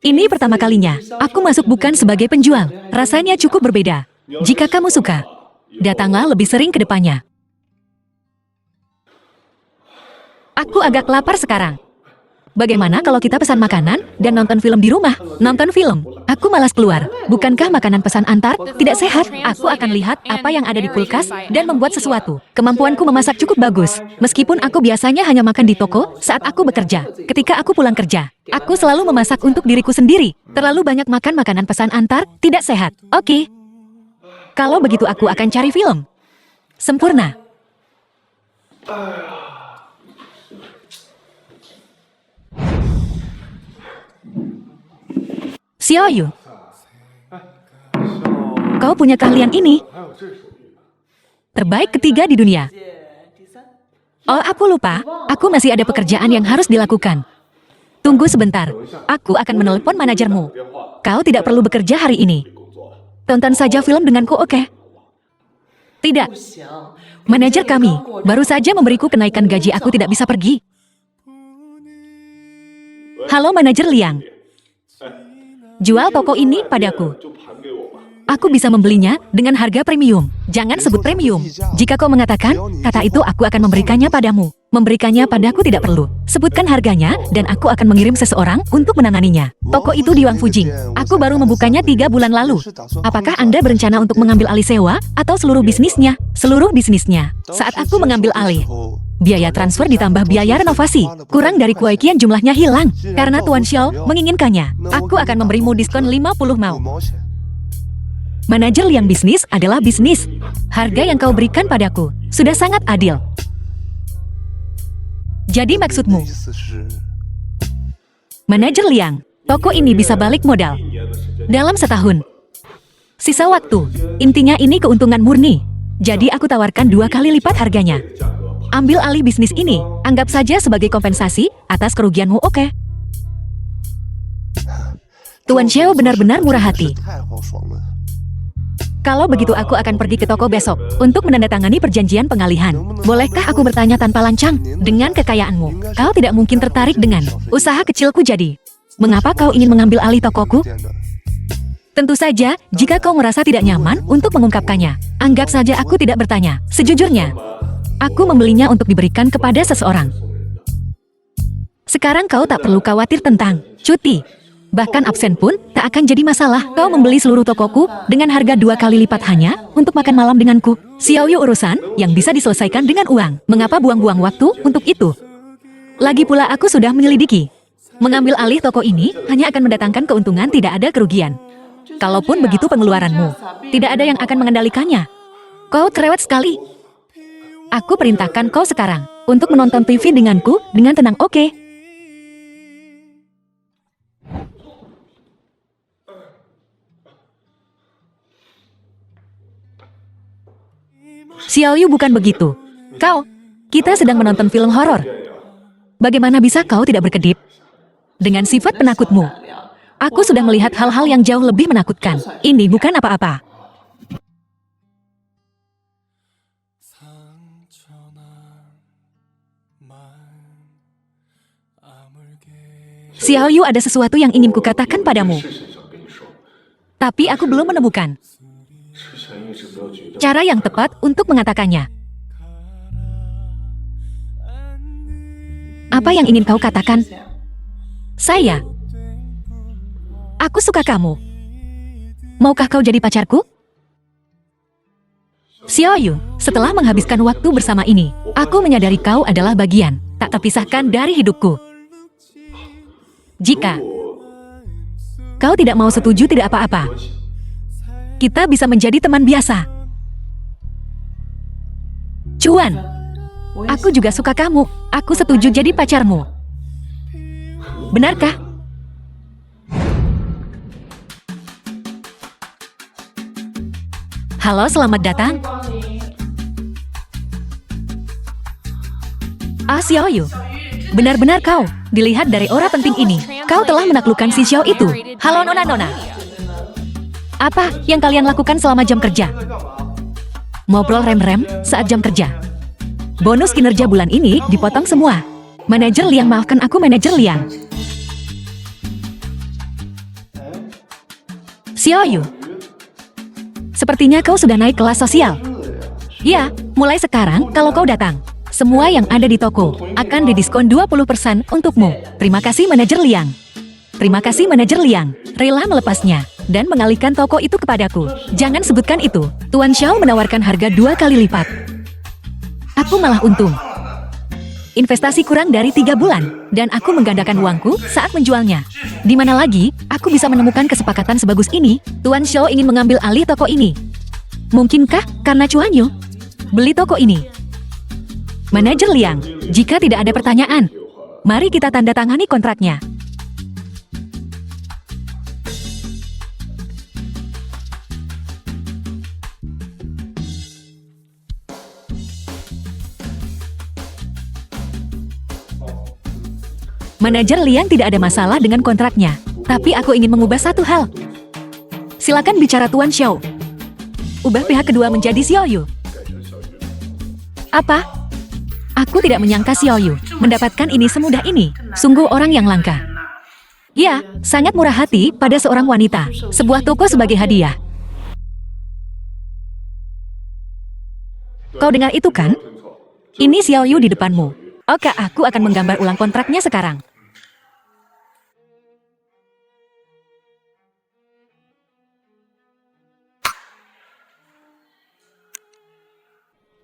Ini pertama kalinya, aku masuk bukan sebagai penjual. Rasanya cukup berbeda. Jika kamu suka, datanglah lebih sering ke depannya. Aku agak lapar sekarang. Bagaimana kalau kita pesan makanan dan nonton film di rumah? Nonton film? Aku malas keluar. Bukankah makanan pesan antar tidak sehat? Aku akan lihat apa yang ada di kulkas dan membuat sesuatu. Kemampuanku memasak cukup bagus. Meskipun aku biasanya hanya makan di toko saat aku bekerja. Ketika aku pulang kerja, aku selalu memasak untuk diriku sendiri. Terlalu banyak makan makanan pesan antar tidak sehat. Oke. Kalau begitu aku akan cari film. Sempurna. Xiaoyu, kau punya keahlian ini. Terbaik ketiga di dunia. Oh, aku lupa. Aku masih ada pekerjaan yang harus dilakukan. Tunggu sebentar. Aku akan menelepon manajermu. Kau tidak perlu bekerja hari ini. Tonton saja film denganku, oke? Tidak. Manajer kami baru saja memberiku kenaikan gaji, aku tidak bisa pergi. Halo, manajer Liang. Jual toko ini padaku. Aku bisa membelinya dengan harga premium. Jangan sebut premium. Jika kau mengatakan kata itu, aku akan memberikannya padamu. Memberikannya padaku tidak perlu. Sebutkan harganya dan aku akan mengirim seseorang untuk menanganinya. Toko itu di Wang Fujing. Aku baru membukanya 3 bulan lalu. Apakah Anda berencana untuk mengambil alih sewa atau seluruh bisnisnya? Seluruh bisnisnya. Saat aku mengambil alih, biaya transfer ditambah biaya renovasi. Kurang dari kuaikian jumlahnya hilang. Karena Tuan Xiao menginginkannya, aku akan memberimu diskon 50 mau. Manajer Liang, bisnis adalah bisnis. Harga yang kau berikan padaku sudah sangat adil. Jadi maksudmu? Manajer Liang, toko ini bisa balik modal dalam setahun. Sisa waktu, intinya ini keuntungan murni. Jadi aku tawarkan 2 kali lipat harganya. Ambil alih bisnis ini, anggap saja sebagai kompensasi atas kerugianmu, oke? Tuan Xiao benar-benar murah hati. Kalau begitu aku akan pergi ke toko besok untuk menandatangani perjanjian pengalihan. Bolehkah aku bertanya tanpa lancang? Dengan kekayaanmu, kau tidak mungkin tertarik dengan usaha kecilku, jadi mengapa kau ingin mengambil alih tokoku? Tentu saja, jika kau merasa tidak nyaman untuk mengungkapkannya, anggap saja aku tidak bertanya. Sejujurnya, aku membelinya untuk diberikan kepada seseorang. Sekarang kau tak perlu khawatir tentang cuti. Bahkan absen pun tak akan jadi masalah. Kau membeli seluruh tokoku dengan harga 2 kali lipat hanya untuk makan malam denganku. Xiaoyu, urusan yang bisa diselesaikan dengan uang. Mengapa buang-buang waktu untuk itu? Lagi pula aku sudah menyelidiki. Mengambil alih toko ini hanya akan mendatangkan keuntungan, tidak ada kerugian. Kalaupun begitu pengeluaranmu, tidak ada yang akan mengendalikannya. Kau cerewet sekali. Aku perintahkan kau sekarang untuk menonton TV denganku dengan tenang, oke? Xiaoyu, bukan begitu. Kita sedang menonton film horor. Bagaimana bisa kau tidak berkedip? Dengan sifat penakutmu, aku sudah melihat hal-hal yang jauh lebih menakutkan. Ini bukan apa-apa. Xiao Yu, ada sesuatu yang ingin kukatakan padamu. Tapi aku belum menemukan cara yang tepat untuk mengatakannya. Apa yang ingin kau katakan? Saya. Aku suka kamu. Maukah kau jadi pacarku? Xiao Yu, setelah menghabiskan waktu bersama ini, aku menyadari kau adalah bagian tak terpisahkan dari hidupku. Jika kau tidak mau setuju, tidak apa-apa. Kita bisa menjadi teman biasa. Cuan, aku juga suka kamu. Aku setuju jadi pacarmu. Benarkah? Halo, selamat datang. Xiao Yu, benar-benar kau. Dilihat dari aura penting ini, kau telah menaklukkan si Xiao itu. Halo nona-nona. Apa yang kalian lakukan selama jam kerja? Ngobrol rem-rem saat jam kerja. Bonus kinerja bulan ini dipotong semua. Manajer Liang, maafkan aku Manajer Liang. Xiao Yu, sepertinya kau sudah naik kelas sosial. Ya, mulai sekarang kalau kau datang, semua yang ada di toko akan didiskon 20% untukmu. Terima kasih Manajer Liang. Terima kasih Manajer Liang, rela melepasnya dan mengalihkan toko itu kepadaku. Jangan sebutkan itu. Tuan Xiao menawarkan harga 2 kali lipat. Aku malah untung. Investasi kurang dari 3 bulan, dan aku menggandakan uangku saat menjualnya. Di mana lagi aku bisa menemukan kesepakatan sebagus ini? Tuan Xiao ingin mengambil alih toko ini. Mungkinkah karena cuannya? Beli toko ini. Manajer Liang, jika tidak ada pertanyaan, mari kita tanda tangani kontraknya. Manajer Liang tidak ada masalah dengan kontraknya, tapi aku ingin mengubah satu hal. Silakan bicara Tuan Xiao. Ubah pihak kedua menjadi Xiao Yu. Apa? Aku tidak menyangka Xiao Yu mendapatkan ini semudah ini. Sungguh orang yang langka. Ya, sangat murah hati pada seorang wanita. Sebuah toko sebagai hadiah. Kau dengar itu kan? Ini Xiao Yu di depanmu. Oke, aku akan menggambar ulang kontraknya sekarang.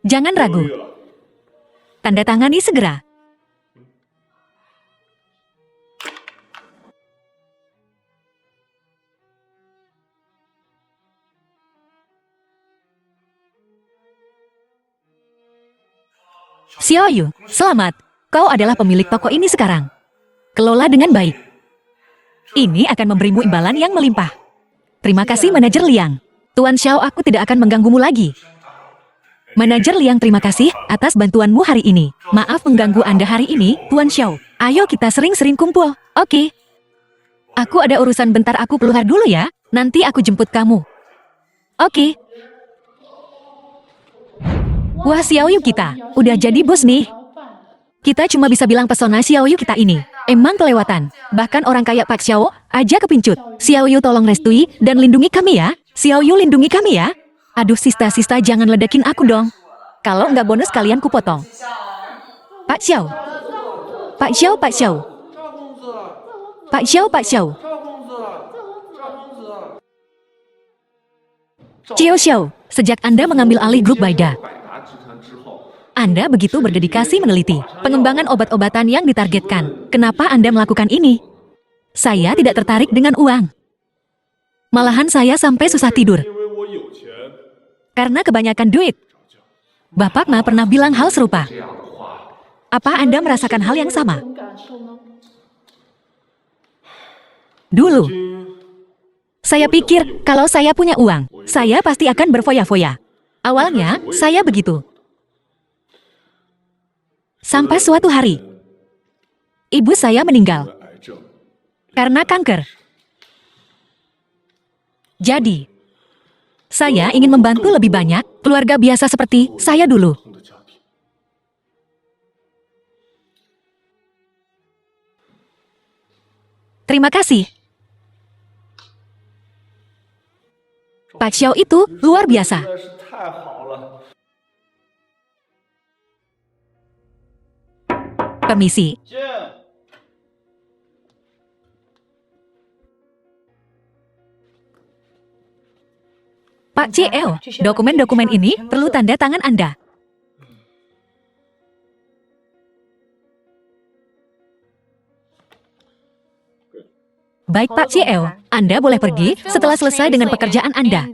Jangan ragu. Tanda tangani segera. Xiao Yu, selamat. Kau adalah pemilik toko ini sekarang. Kelola dengan baik. Ini akan memberimu imbalan yang melimpah. Terima kasih Manajer Liang. Tuan Xiao, aku tidak akan mengganggumu lagi. Manajer Liang, terima kasih atas bantuanmu hari ini. Maaf mengganggu Anda hari ini, Tuan Xiao. Ayo kita sering-sering kumpul. Oke. Aku ada urusan bentar, aku keluar dulu ya. Nanti aku jemput kamu. Oke. Wah, Xiao Yu kita udah jadi bos nih. Kita cuma bisa bilang pesona Xiao Yu kita ini emang kelewatan. Bahkan orang kayak Pak Xiao aja kepincut. Xiao Yu tolong restui dan lindungi kami ya. Xiao Yu lindungi kami ya. Aduh sista-sista, jangan ledakin aku dong. Kalau nggak bonus kalian kupotong. Pak Xiao. Pak Xiao, Pak Xiao. Pak Xiao, Pak Xiao. Xiao Xiao, sejak Anda mengambil alih grup Baida, Anda begitu berdedikasi meneliti pengembangan obat-obatan yang ditargetkan. Kenapa Anda melakukan ini? Saya tidak tertarik dengan uang. Malahan saya sampai susah tidur karena kebanyakan duit. Bapak Ma pernah bilang hal serupa. Apa Anda merasakan hal yang sama? Dulu, saya pikir kalau saya punya uang, saya pasti akan berfoya-foya. Awalnya, saya begitu. Sampai suatu hari, ibu saya meninggal karena kanker. Jadi, saya ingin membantu lebih banyak keluarga biasa seperti saya dulu. Terima kasih. Pak Xiao itu luar biasa. Permisi. Pak CL, dokumen-dokumen ini perlu tanda tangan Anda. Baik Pak CL, Anda boleh pergi setelah selesai dengan pekerjaan Anda.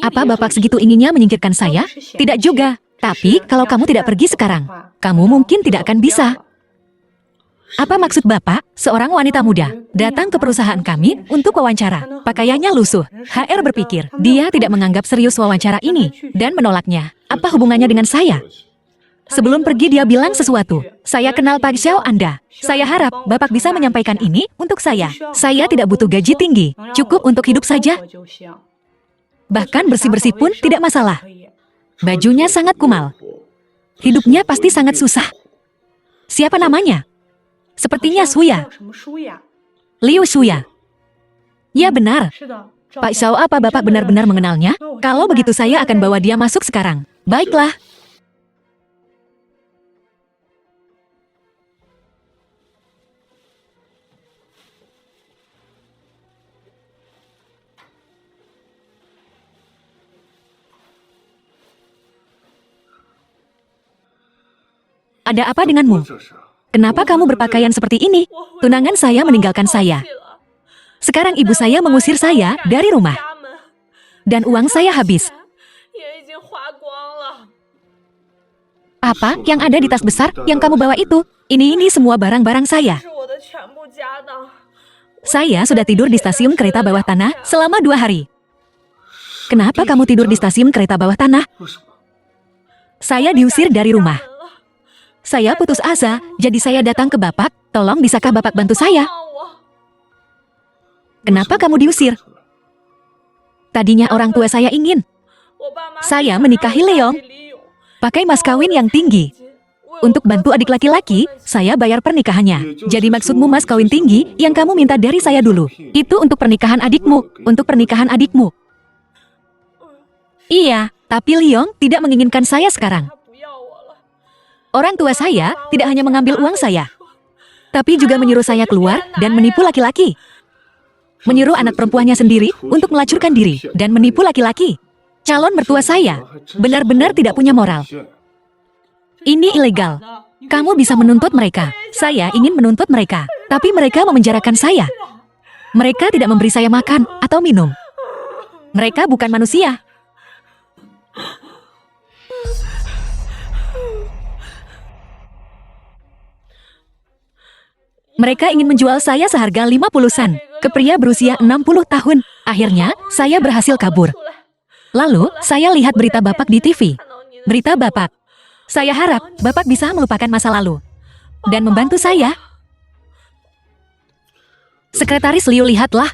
Apa Bapak segitu inginnya menyingkirkan saya? Tidak juga. Tapi kalau kamu tidak pergi sekarang, kamu mungkin tidak akan bisa. Apa maksud Bapak? Seorang wanita muda datang ke perusahaan kami untuk wawancara. Pakaiannya lusuh. HR berpikir dia tidak menganggap serius wawancara ini dan menolaknya. Apa hubungannya dengan saya? Sebelum pergi dia bilang sesuatu. Saya kenal Pak Xiao Anda. Saya harap Bapak bisa menyampaikan ini untuk saya. Saya tidak butuh gaji tinggi. Cukup untuk hidup saja. Bahkan bersih-bersih pun tidak masalah. Bajunya sangat kumal. Hidupnya pasti sangat susah. Siapa namanya? Sepertinya Suya. Liu Suya. Ya benar. Pak Xiao, apa Bapak benar-benar mengenalnya? Kalau begitu saya akan bawa dia masuk sekarang. Baiklah. Ada apa denganmu? Kenapa kamu berpakaian seperti ini? Tunangan saya meninggalkan saya. Sekarang ibu saya mengusir saya dari rumah. Dan uang saya habis. Apa yang ada di tas besar yang kamu bawa itu? Ini semua barang-barang saya. Saya sudah tidur di stasiun kereta bawah tanah selama 2 hari. Kenapa kamu tidur di stasiun kereta bawah tanah? Saya diusir dari rumah. Saya putus asa, jadi saya datang ke Bapak. Tolong bisakah Bapak bantu saya? Kenapa kamu diusir? Tadinya orang tua saya ingin. Saya menikahi Leong. Pakai mas kawin yang tinggi. Untuk bantu adik laki-laki, saya bayar pernikahannya. Jadi maksudmu mas kawin tinggi yang kamu minta dari saya dulu. Itu untuk pernikahan adikmu. Untuk pernikahan adikmu. Iya, tapi Leong tidak menginginkan saya sekarang. Orang tua saya tidak hanya mengambil uang saya, tapi juga menyuruh saya keluar dan menipu laki-laki. Menyuruh anak perempuannya sendiri untuk melacurkan diri dan menipu laki-laki. Calon mertua saya benar-benar tidak punya moral. Ini ilegal. Kamu bisa menuntut mereka. Saya ingin menuntut mereka, tapi mereka memenjarakan saya. Mereka tidak memberi saya makan atau minum. Mereka bukan manusia. Mereka ingin menjual saya seharga 50 sen ke pria berusia 60 tahun. Akhirnya, saya berhasil kabur. Lalu, saya lihat berita Bapak di TV. Berita Bapak. Saya harap Bapak bisa melupakan masa lalu dan membantu saya. Sekretaris Liu, lihatlah.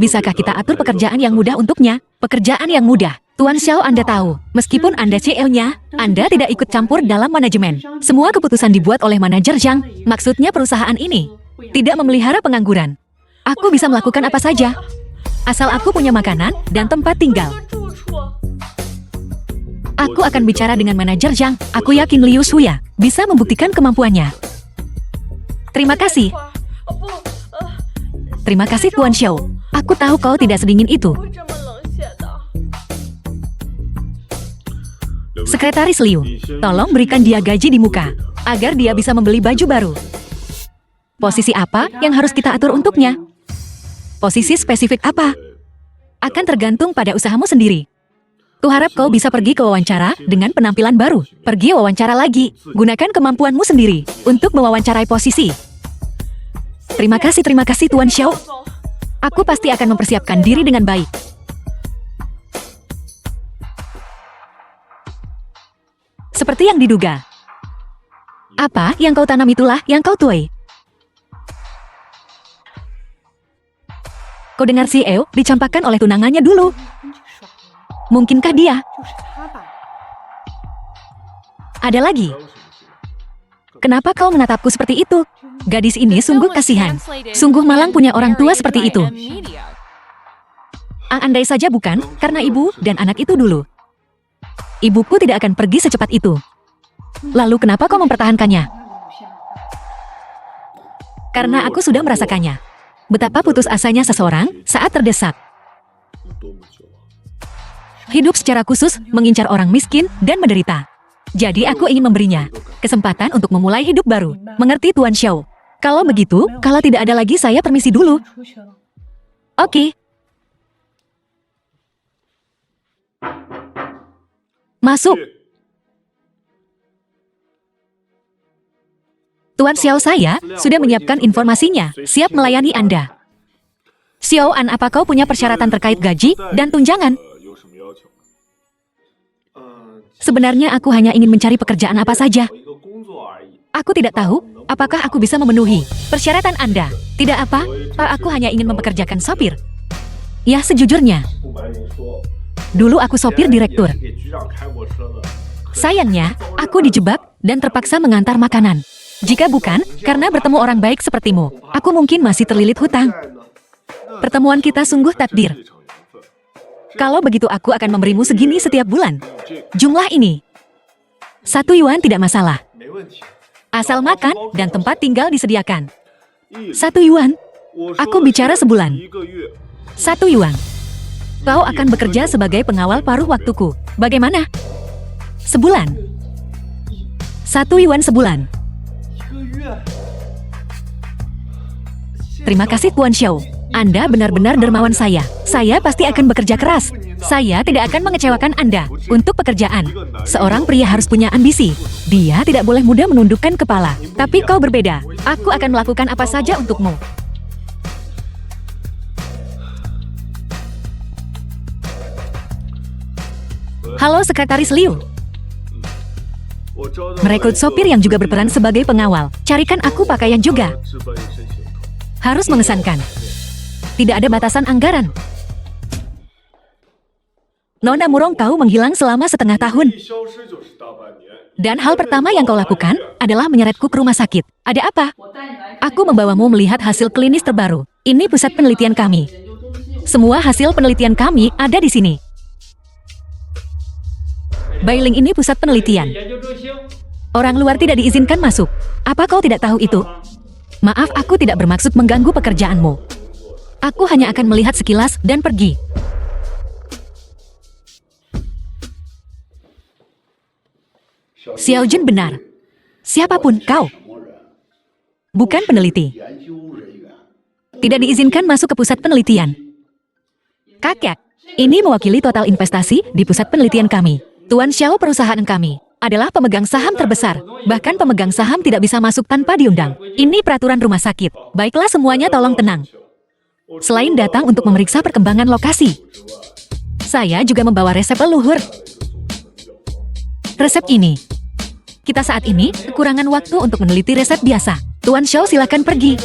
Bisakah kita atur pekerjaan yang mudah untuknya? Pekerjaan yang mudah. Tuan Xiao, Anda tahu, meskipun Anda CEO-nya, Anda tidak ikut campur dalam manajemen. Semua keputusan dibuat oleh manajer Zhang. Maksudnya perusahaan ini tidak memelihara pengangguran. Aku bisa melakukan apa saja, asal aku punya makanan dan tempat tinggal. Aku akan bicara dengan manajer Zhang. Aku yakin Liu Suya bisa membuktikan kemampuannya. Terima kasih. Terima kasih Tuan Xiao. Aku tahu kau tidak sedingin itu. Sekretaris Liu, tolong berikan dia gaji di muka, agar dia bisa membeli baju baru. Posisi apa yang harus kita atur untuknya? Posisi spesifik apa? Akan tergantung pada usahamu sendiri. Kuharap kau bisa pergi ke wawancara dengan penampilan baru. Pergi wawancara lagi. Gunakan kemampuanmu sendiri untuk mewawancarai posisi. Terima kasih Tuan Xiao. Aku pasti akan mempersiapkan diri dengan baik. Seperti yang diduga. Apa yang kau tanam itulah yang kau tuai. Kau dengar CEO dicampakkan oleh tunangannya dulu. Mungkinkah dia? Ada lagi. Kenapa kau menatapku seperti itu? Gadis ini sungguh kasihan. Sungguh malang punya orang tua seperti itu. Andai saja bukan, karena ibu dan anak itu dulu. Ibuku tidak akan pergi secepat itu. Lalu kenapa kau mempertahankannya? Karena aku sudah merasakannya. Betapa putus asanya seseorang saat terdesak. Hidup secara khusus, mengincar orang miskin dan menderita. Jadi aku ingin memberinya kesempatan untuk memulai hidup baru. Mengerti Tuan Xiao? Kalau begitu, kalau tidak ada lagi saya permisi dulu. Oke. Masuk. Tuan Xiao, saya sudah menyiapkan informasinya, siap melayani Anda. Xiao An, apa kau punya persyaratan terkait gaji dan tunjangan? Sebenarnya aku hanya ingin mencari pekerjaan apa saja. Aku tidak tahu, apakah aku bisa memenuhi persyaratan Anda. Tidak apa, aku hanya ingin mempekerjakan sopir. Ya, sejujurnya. Dulu aku sopir direktur. Sayangnya, aku dijebak dan terpaksa mengantar makanan. Jika bukan, karena bertemu orang baik sepertimu, aku mungkin masih terlilit hutang. Pertemuan kita sungguh takdir. Kalau begitu aku akan memberimu segini setiap bulan. Jumlah ini. 1 yuan tidak masalah. Asal makan dan tempat tinggal disediakan. 1 yuan. Aku bicara sebulan. 1 yuan. Kau akan bekerja sebagai pengawal paruh waktuku. Bagaimana? Sebulan. 1 yuan sebulan. Terima kasih Tuan Xiao. Anda benar-benar dermawan saya. Saya pasti akan bekerja keras. Saya tidak akan mengecewakan Anda. Untuk pekerjaan, seorang pria harus punya ambisi. Dia tidak boleh mudah menundukkan kepala. Tapi kau berbeda. Aku akan melakukan apa saja untukmu. Halo Sekretaris Liu. Merekrut sopir yang juga berperan sebagai pengawal. Carikan aku pakaian juga. Harus mengesankan. Tidak ada batasan anggaran. Nona Murong kau menghilang selama setengah tahun. Dan hal pertama yang kau lakukan adalah menyeretku ke rumah sakit. Ada apa? Aku membawamu melihat hasil klinis terbaru. Ini pusat penelitian kami. Semua hasil penelitian kami ada di sini. Bailing ini pusat penelitian. Orang luar tidak diizinkan masuk. Apa kau tidak tahu itu? Maaf, aku tidak bermaksud mengganggu pekerjaanmu. Aku hanya akan melihat sekilas dan pergi. Xiao Jun benar. Siapapun kau. Bukan peneliti. Tidak diizinkan masuk ke pusat penelitian. Kakek, ini mewakili total investasi di pusat penelitian kami. Tuan Xiao, perusahaan kami adalah pemegang saham terbesar. Bahkan pemegang saham tidak bisa masuk tanpa diundang. Ini peraturan rumah sakit. Baiklah semuanya tolong tenang. Selain datang untuk memeriksa perkembangan lokasi, saya juga membawa resep leluhur. Resep ini. Kita saat ini kekurangan waktu untuk meneliti resep biasa. Tuan Xiao, silakan pergi.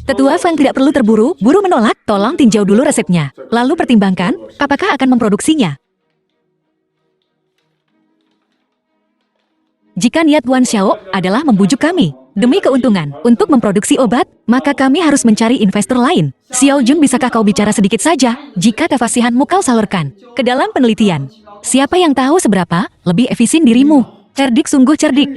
Tetua Fang tidak perlu terburu-buru menolak. Tolong tinjau dulu resepnya. Lalu pertimbangkan apakah akan memproduksinya. Jika niat Tuan Xiao adalah membujuk kami demi keuntungan untuk memproduksi obat, maka kami harus mencari investor lain. Xiao Jun, bisakah kau bicara sedikit saja? Jika kefasihanmu kau salurkan ke dalam penelitian, siapa yang tahu seberapa lebih efisien dirimu? Cerdik, sungguh cerdik.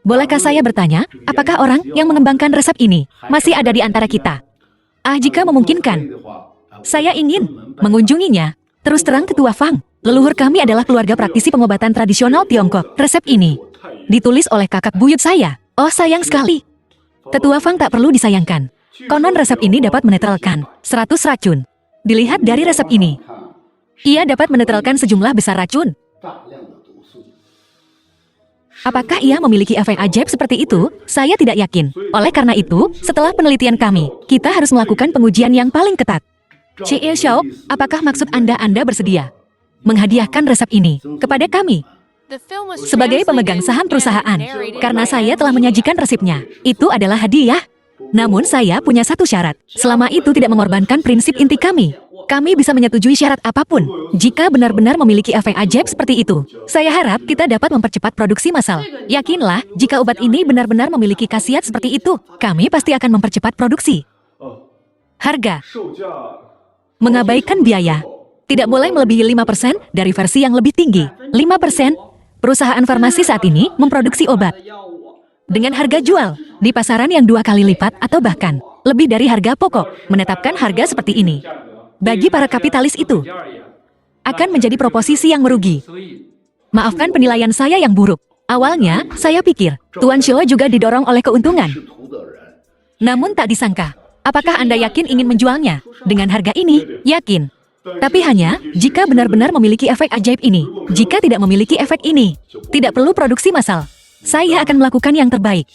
Bolehkah saya bertanya, apakah orang yang mengembangkan resep ini masih ada di antara kita? Jika memungkinkan, saya ingin mengunjunginya. Terus terang Tetua Fang, leluhur kami adalah keluarga praktisi pengobatan tradisional Tiongkok. Resep ini ditulis oleh kakak buyut saya. Oh, sayang sekali. Tetua Fang tak perlu disayangkan. Konon resep ini dapat menetralkan 100 racun. Dilihat dari resep ini, ia dapat menetralkan sejumlah besar racun. Apakah ia memiliki efek ajaib seperti itu? Saya tidak yakin. Oleh karena itu, setelah penelitian kami, kita harus melakukan pengujian yang paling ketat. Cie Xiao, apakah maksud Anda bersedia menghadiahkan resep ini kepada kami? Sebagai pemegang saham perusahaan, karena saya telah menyajikan resepnya, itu adalah hadiah. Namun saya punya satu syarat. Selama itu tidak mengorbankan prinsip inti kami. Kami bisa menyetujui syarat apapun. Jika benar-benar memiliki efek ajaib seperti itu, saya harap kita dapat mempercepat produksi massal. Yakinlah, jika obat ini benar-benar memiliki khasiat seperti itu, kami pasti akan mempercepat produksi. Harga. Mengabaikan biaya. Tidak boleh melebihi 5% dari versi yang lebih tinggi. 5%. Perusahaan farmasi saat ini memproduksi obat dengan harga jual di pasaran yang 2 kali lipat atau bahkan lebih dari harga pokok. Menetapkan harga seperti ini bagi para kapitalis itu akan menjadi proposisi yang merugi. Maafkan penilaian saya yang buruk. Awalnya, saya pikir Tuan Xiao juga didorong oleh keuntungan. Namun tak disangka. Apakah Anda yakin ingin menjualnya dengan harga ini? Yakin. Tapi hanya jika benar-benar memiliki efek ajaib ini. Jika tidak memiliki efek ini, tidak perlu produksi massal. Saya akan melakukan yang terbaik.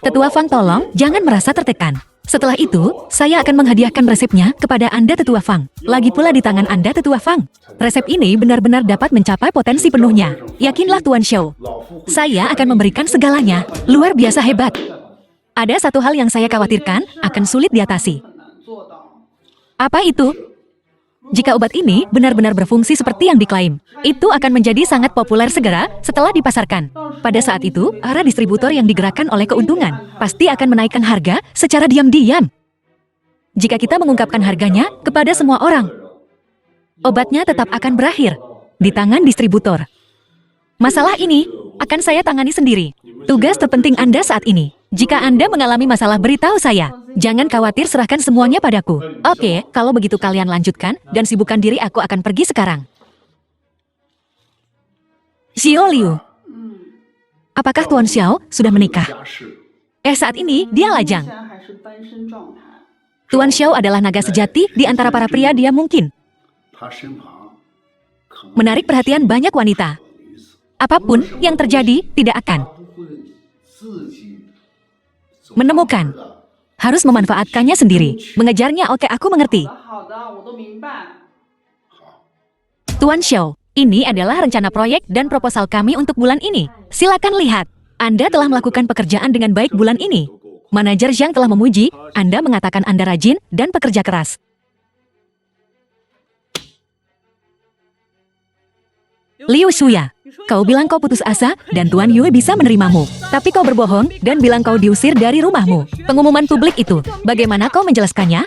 Tetua Fang, tolong jangan merasa tertekan. Setelah itu, saya akan menghadiahkan resepnya kepada Anda, Tetua Fang. Lagi pula di tangan Anda, Tetua Fang. Resep ini benar-benar dapat mencapai potensi penuhnya. Yakinlah Tuan Xiao. Saya akan memberikan segalanya. Luar biasa hebat. Ada satu hal yang saya khawatirkan akan sulit diatasi. Apa itu? Jika obat ini benar-benar berfungsi seperti yang diklaim, itu akan menjadi sangat populer segera setelah dipasarkan. Pada saat itu, para distributor yang digerakkan oleh keuntungan pasti akan menaikkan harga secara diam-diam. Jika kita mengungkapkan harganya kepada semua orang, obatnya tetap akan berakhir di tangan distributor. Masalah ini akan saya tangani sendiri. Tugas terpenting Anda saat ini. Jika Anda mengalami masalah, beritahu saya. Jangan khawatir, serahkan semuanya padaku. Oke, kalau begitu kalian lanjutkan dan sibukkan diri, aku akan pergi sekarang. Xiao Liu. Apakah Tuan Xiao sudah menikah? Saat ini dia lajang. Tuan Xiao adalah naga sejati di antara para pria, dia mungkin menarik perhatian banyak wanita. Apapun yang terjadi, tidak akan menemukan. Harus memanfaatkannya sendiri. Mengejarnya, oke, aku mengerti. Tuan Xiao, ini adalah rencana proyek dan proposal kami untuk bulan ini. Silakan lihat. Anda telah melakukan pekerjaan dengan baik bulan ini. Manajer Zhang telah memuji, Anda mengatakan Anda rajin dan pekerja keras. Liu Shuya, kau bilang kau putus asa dan Tuan Yue bisa menerimamu. Tapi kau berbohong dan bilang kau diusir dari rumahmu. Pengumuman publik itu, bagaimana kau menjelaskannya?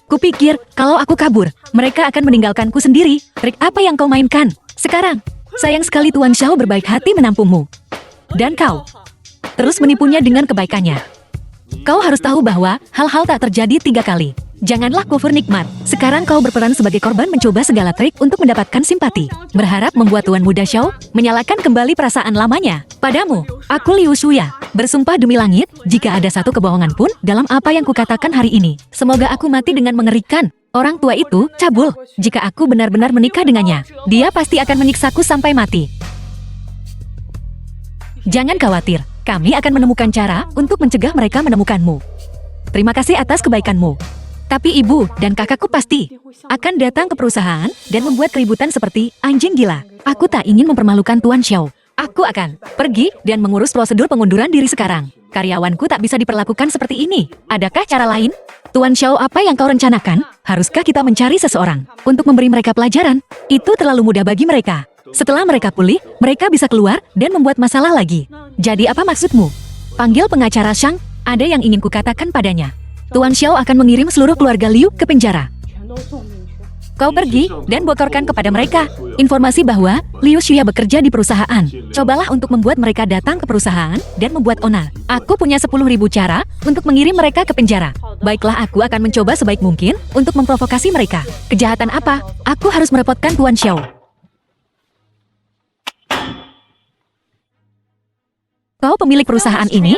Kupikir, kalau aku kabur, mereka akan meninggalkanku sendiri. Trik apa yang kau mainkan? Sekarang, sayang sekali Tuan Xiao berbaik hati menampungmu. Dan kau terus menipunya dengan kebaikannya. Kau harus tahu bahwa hal-hal tak terjadi 3 kali. Janganlah kufur nikmat. Sekarang kau berperan sebagai korban mencoba segala trik untuk mendapatkan simpati. Berharap membuat Tuan Muda Xiao menyalakan kembali perasaan lamanya. Padamu, aku Liu Shuya, bersumpah demi langit, jika ada satu kebohongan pun dalam apa yang kukatakan hari ini, semoga aku mati dengan mengerikan. Orang tua itu cabul. Jika aku benar-benar menikah dengannya, dia pasti akan menyiksaku sampai mati. Jangan khawatir, kami akan menemukan cara untuk mencegah mereka menemukanmu. Terima kasih atas kebaikanmu. Tapi ibu dan kakakku pasti akan datang ke perusahaan dan membuat keributan seperti anjing gila. Aku tak ingin mempermalukan Tuan Xiao. Aku akan pergi dan mengurus prosedur pengunduran diri sekarang. Karyawanku tak bisa diperlakukan seperti ini. Adakah cara lain? Tuan Xiao, apa yang kau rencanakan? Haruskah kita mencari seseorang untuk memberi mereka pelajaran? Itu terlalu mudah bagi mereka. Setelah mereka pulih, mereka bisa keluar dan membuat masalah lagi. Jadi apa maksudmu? Panggil pengacara Shang, ada yang ingin kukatakan padanya. Tuan Xiao akan mengirim seluruh keluarga Liu ke penjara. Kau pergi dan bocorkan kepada mereka informasi bahwa Liu Shuya bekerja di perusahaan. Cobalah untuk membuat mereka datang ke perusahaan dan membuat onar. Aku punya 10.000 cara untuk mengirim mereka ke penjara. Baiklah, aku akan mencoba sebaik mungkin untuk memprovokasi mereka. Kejahatan apa? Aku harus merepotkan Tuan Xiao. Kau pemilik perusahaan ini,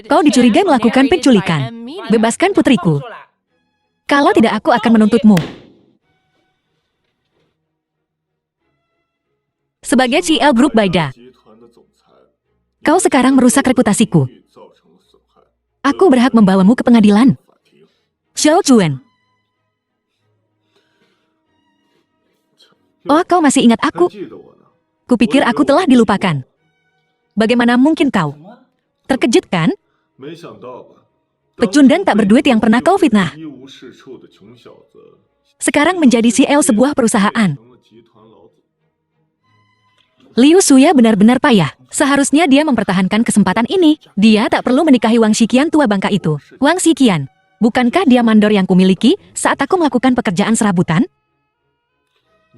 kau dicurigai melakukan penculikan. Bebaskan putriku. Kalau tidak, aku akan menuntutmu. Sebagai CL Group Baida, kau sekarang merusak reputasiku. Aku berhak membawamu ke pengadilan. Xiao Juan. Oh, kau masih ingat aku? Kupikir aku telah dilupakan. Bagaimana mungkin kau Terkejut kan? Pecundang tak berduit yang pernah kau fitnah. Sekarang menjadi CEO sebuah perusahaan. Liu Shuya benar-benar payah. Seharusnya dia mempertahankan kesempatan ini. Dia tak perlu menikahi Wang Shiqian tua bangka itu. Wang Shiqian, bukankah dia mandor yang kumiliki saat aku melakukan pekerjaan serabutan?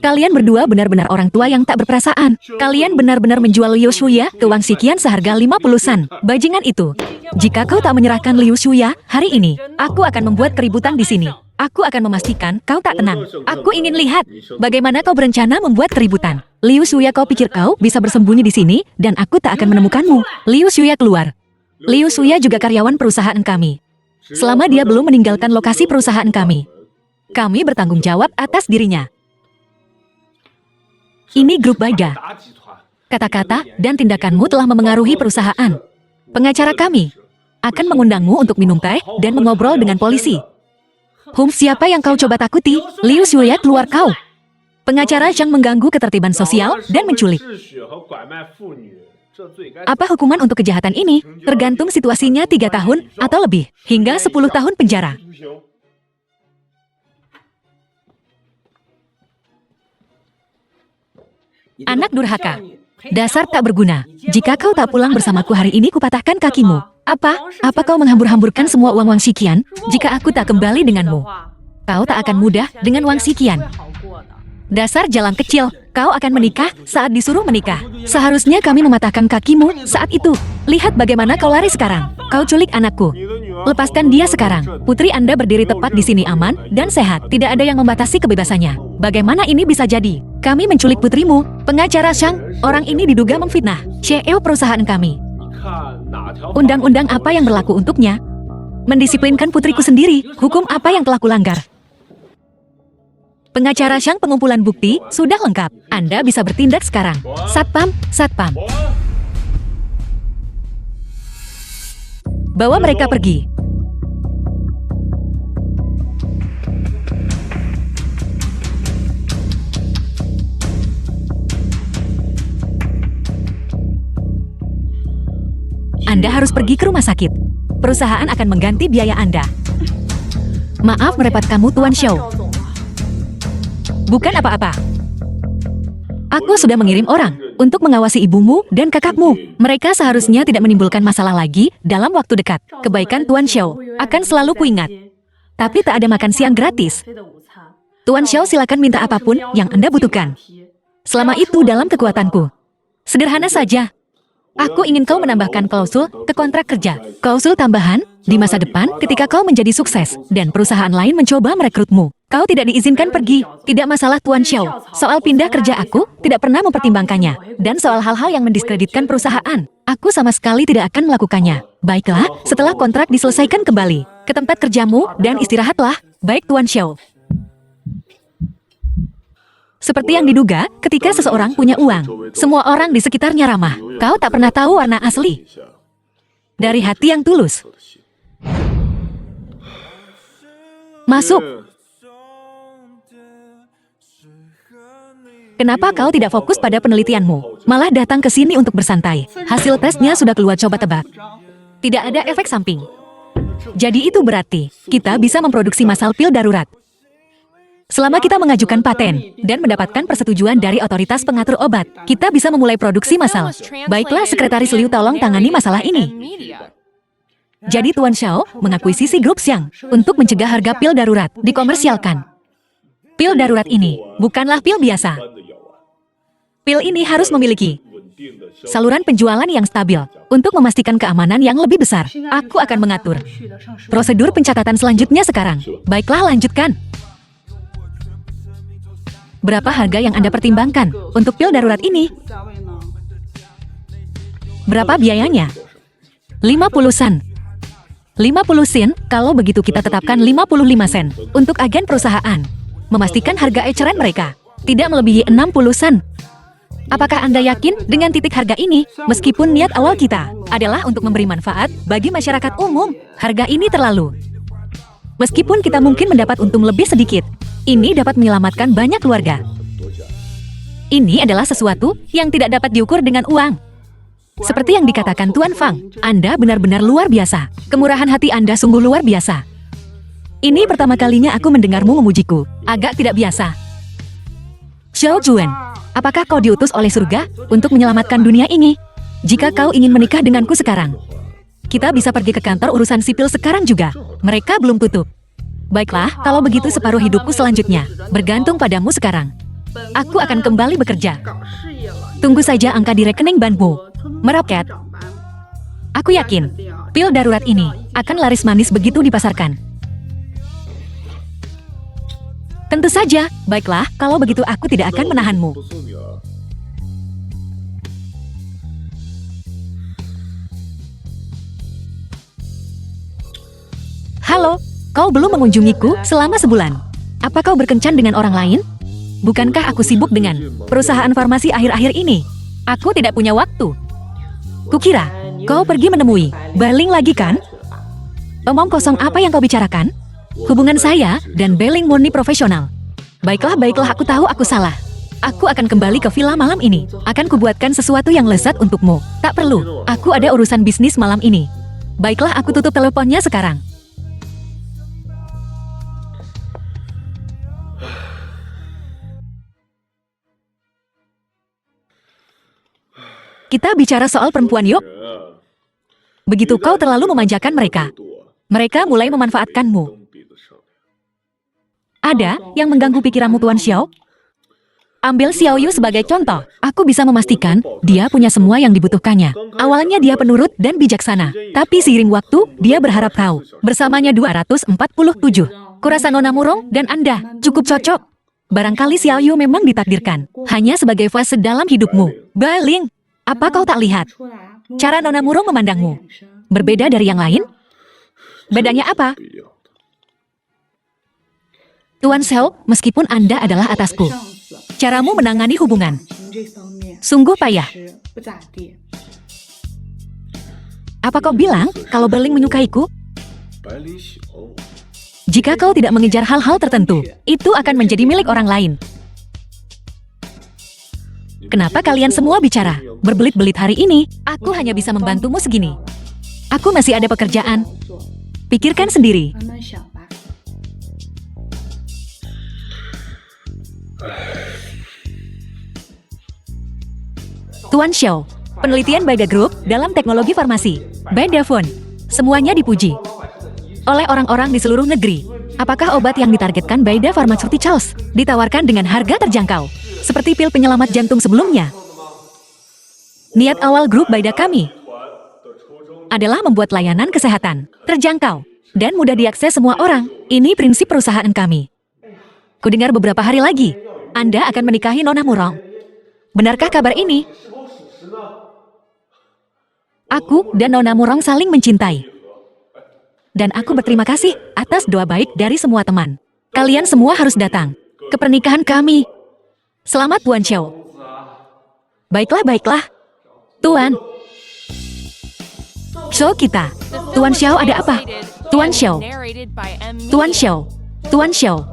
Kalian berdua benar-benar orang tua yang tak berperasaan. Kalian benar-benar menjual Liu Shuya ke Wang Shiqian seharga 50 sen. Bajingan itu. Jika kau tak menyerahkan Liu Shuya hari ini, aku akan membuat keributan di sini. Aku akan memastikan kau tak tenang. Aku ingin lihat bagaimana kau berencana membuat keributan. Liu Shuya, kau pikir kau bisa bersembunyi di sini dan aku tak akan menemukanmu. Liu Shuya keluar. Liu Shuya juga karyawan perusahaan kami. Selama dia belum meninggalkan lokasi perusahaan kami bertanggung jawab atas dirinya. Ini grup Baiga. Kata-kata dan tindakanmu telah memengaruhi perusahaan. Pengacara kami akan mengundangmu untuk minum teh dan mengobrol dengan polisi. Siapa yang kau coba takuti? Liu Shuya, keluar kau. Pengacara Zhang mengganggu ketertiban sosial dan menculik. Apa hukuman untuk kejahatan ini? Tergantung situasinya 3 tahun atau lebih, hingga 10 tahun penjara. Anak durhaka. Dasar tak berguna. Jika kau tak pulang bersamaku hari ini, kupatahkan kakimu. Apa kau menghambur-hamburkan semua uang Wang Shiqian? Jika aku tak kembali denganmu, kau tak akan mudah dengan Wang Shiqian. Dasar jalan kecil, kau akan menikah saat disuruh menikah. Seharusnya kami mematahkan kakimu saat itu. Lihat bagaimana kau lari sekarang. Kau culik anakku. Lepaskan dia sekarang. Putri Anda berdiri tepat di sini aman dan sehat. Tidak ada yang membatasi kebebasannya. Bagaimana ini bisa jadi? Kami menculik putrimu. Pengacara Zhang, orang ini diduga memfitnah CEO perusahaan kami. Undang-undang apa yang berlaku untuknya? Mendisiplinkan putriku sendiri. Hukum apa yang telah kulanggar? Pengacara Zhang, pengumpulan bukti sudah lengkap. Anda bisa bertindak sekarang. Satpam. Bawa mereka pergi. Anda harus pergi ke rumah sakit. Perusahaan akan mengganti biaya Anda. Maaf merepotkanmu, Tuan Xiao. Bukan apa-apa. Aku sudah mengirim orang untuk mengawasi ibumu dan kakakmu. Mereka seharusnya tidak menimbulkan masalah lagi dalam waktu dekat. Kebaikan Tuan Xiao akan selalu kuingat. Tapi tak ada makan siang gratis. Tuan Xiao, silakan minta apapun yang Anda butuhkan. Selama itu dalam kekuatanku. Sederhana saja. Aku ingin kau menambahkan klausul ke kontrak kerja. Klausul tambahan, di masa depan ketika kau menjadi sukses dan perusahaan lain mencoba merekrutmu, kau tidak diizinkan pergi. Tidak masalah, Tuan Xiao. Soal pindah kerja aku tidak pernah mempertimbangkannya. Dan soal hal-hal yang mendiskreditkan perusahaan, aku sama sekali tidak akan melakukannya. Baiklah, setelah kontrak diselesaikan kembali ke tempat kerjamu dan istirahatlah. Baik, Tuan Xiao. Seperti yang diduga, ketika seseorang punya uang, semua orang di sekitarnya ramah. Kau tak pernah tahu warna asli dari hati yang tulus. Masuk. Kenapa kau tidak fokus pada penelitianmu? Malah datang ke sini untuk bersantai. Hasil tesnya sudah keluar, coba tebak. Tidak ada efek samping. Jadi itu berarti kita bisa memproduksi masal pil darurat. Selama kita mengajukan paten dan mendapatkan persetujuan dari otoritas pengatur obat, kita bisa memulai produksi massal. Baiklah, Sekretaris Liu, tolong tangani masalah ini. Jadi Tuan Xiao mengakuisisi grup Xiang untuk mencegah harga pil darurat dikomersialkan. Pil darurat ini bukanlah pil biasa. Pil ini harus memiliki saluran penjualan yang stabil untuk memastikan keamanan yang lebih besar. Aku akan mengatur prosedur pencatatan selanjutnya sekarang. Baiklah, lanjutkan. Berapa harga yang Anda pertimbangkan untuk pil darurat ini? Berapa biayanya? 50 sen. 50 sen, kalau begitu kita tetapkan 55 sen untuk agen perusahaan. Memastikan harga eceran mereka tidak melebihi 60 sen. Apakah Anda yakin dengan titik harga ini? Meskipun niat awal kita adalah untuk memberi manfaat bagi masyarakat umum, harga ini terlalu. Meskipun kita mungkin mendapat untung lebih sedikit, ini dapat menyelamatkan banyak keluarga. Ini adalah sesuatu yang tidak dapat diukur dengan uang. Seperti yang dikatakan Tuan Fang, Anda benar-benar luar biasa. Kemurahan hati Anda sungguh luar biasa. Ini pertama kalinya aku mendengarmu memujiku. Agak tidak biasa. Xiao Juan, apakah kau diutus oleh surga untuk menyelamatkan dunia ini? Jika kau ingin menikah denganku sekarang, kita bisa pergi ke kantor urusan sipil sekarang juga. Mereka belum tutup. Baiklah, kalau begitu separuh hidupku selanjutnya bergantung padamu sekarang. Aku akan kembali bekerja. Tunggu saja angka di rekening banmu meroket. Aku yakin, pil darurat ini akan laris manis begitu dipasarkan. Tentu saja, baiklah, kalau begitu aku tidak akan menahanmu. Halo, kau belum mengunjungiku selama sebulan. Apa kau berkencan dengan orang lain? Bukankah aku sibuk dengan perusahaan farmasi akhir-akhir ini? Aku tidak punya waktu. Kukira, kau pergi menemui Beling lagi kan? Omong kosong apa yang kau bicarakan? Hubungan saya dan Beling murni profesional. Baiklah, aku tahu aku salah. Aku akan kembali ke villa malam ini. Akan kubuatkan sesuatu yang lezat untukmu. Tak perlu, aku ada urusan bisnis malam ini. Baiklah, aku tutup teleponnya sekarang. Kita bicara soal perempuan yuk. Begitu kau terlalu memanjakan mereka. Mereka mulai memanfaatkanmu. Ada yang mengganggu pikiranmu Tuan Xiao? Ambil Xiao Yu sebagai contoh. Aku bisa memastikan dia punya semua yang dibutuhkannya. Awalnya dia penurut dan bijaksana. Tapi seiring waktu, dia berharap kau bersamanya 247. Kurasa Nona Murong dan Anda cukup cocok. Barangkali Xiao Yu memang ditakdirkan hanya sebagai fase dalam hidupmu. Beling. Apa kau tak lihat? Cara Nona Murong memandangmu berbeda dari yang lain? Bedanya apa? Tuan Xiao, meskipun Anda adalah atasku, caramu menangani hubungan sungguh payah. Apa kau bilang kalau Beling menyukaiku? Jika kau tidak mengejar hal-hal tertentu, itu akan menjadi milik orang lain. Kenapa kalian semua bicara berbelit-belit hari ini? Aku hanya bisa membantumu segini. Aku masih ada pekerjaan. Pikirkan sendiri. Tuan Xiao, penelitian Baida Group dalam teknologi farmasi. Baida Phone, semuanya dipuji oleh orang-orang di seluruh negeri. Apakah obat yang ditargetkan Baida Pharmaceuticals ditawarkan dengan harga terjangkau? Seperti pil penyelamat jantung sebelumnya. Niat awal grup Baida kami adalah membuat layanan kesehatan terjangkau dan mudah diakses semua orang. Ini prinsip perusahaan kami. Kudengar beberapa hari lagi, Anda akan menikahi Nona Murong. Benarkah kabar ini? Aku dan Nona Murong saling mencintai. Dan aku berterima kasih atas doa baik dari semua teman. Kalian semua harus datang ke pernikahan kami. Selamat Tuan Xiao. Baiklah. Tuan. Show kita. Tuan Xiao ada apa? Tuan Xiao. Tuan Xiao. Tuan Xiao.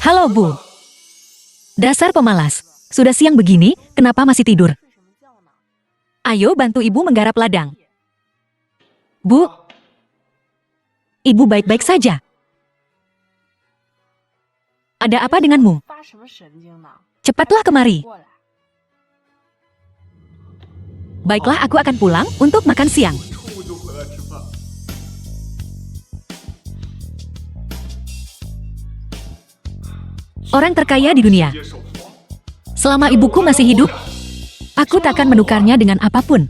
Halo Bu. Dasar pemalas. Sudah siang begini, kenapa masih tidur? Ayo bantu ibu menggarap ladang. Bu. Ibu baik-baik saja. Ada apa denganmu? Cepatlah kemari. Baiklah, aku akan pulang untuk makan siang. Orang terkaya di dunia. Selama ibuku masih hidup, aku takkan menukarnya dengan apapun.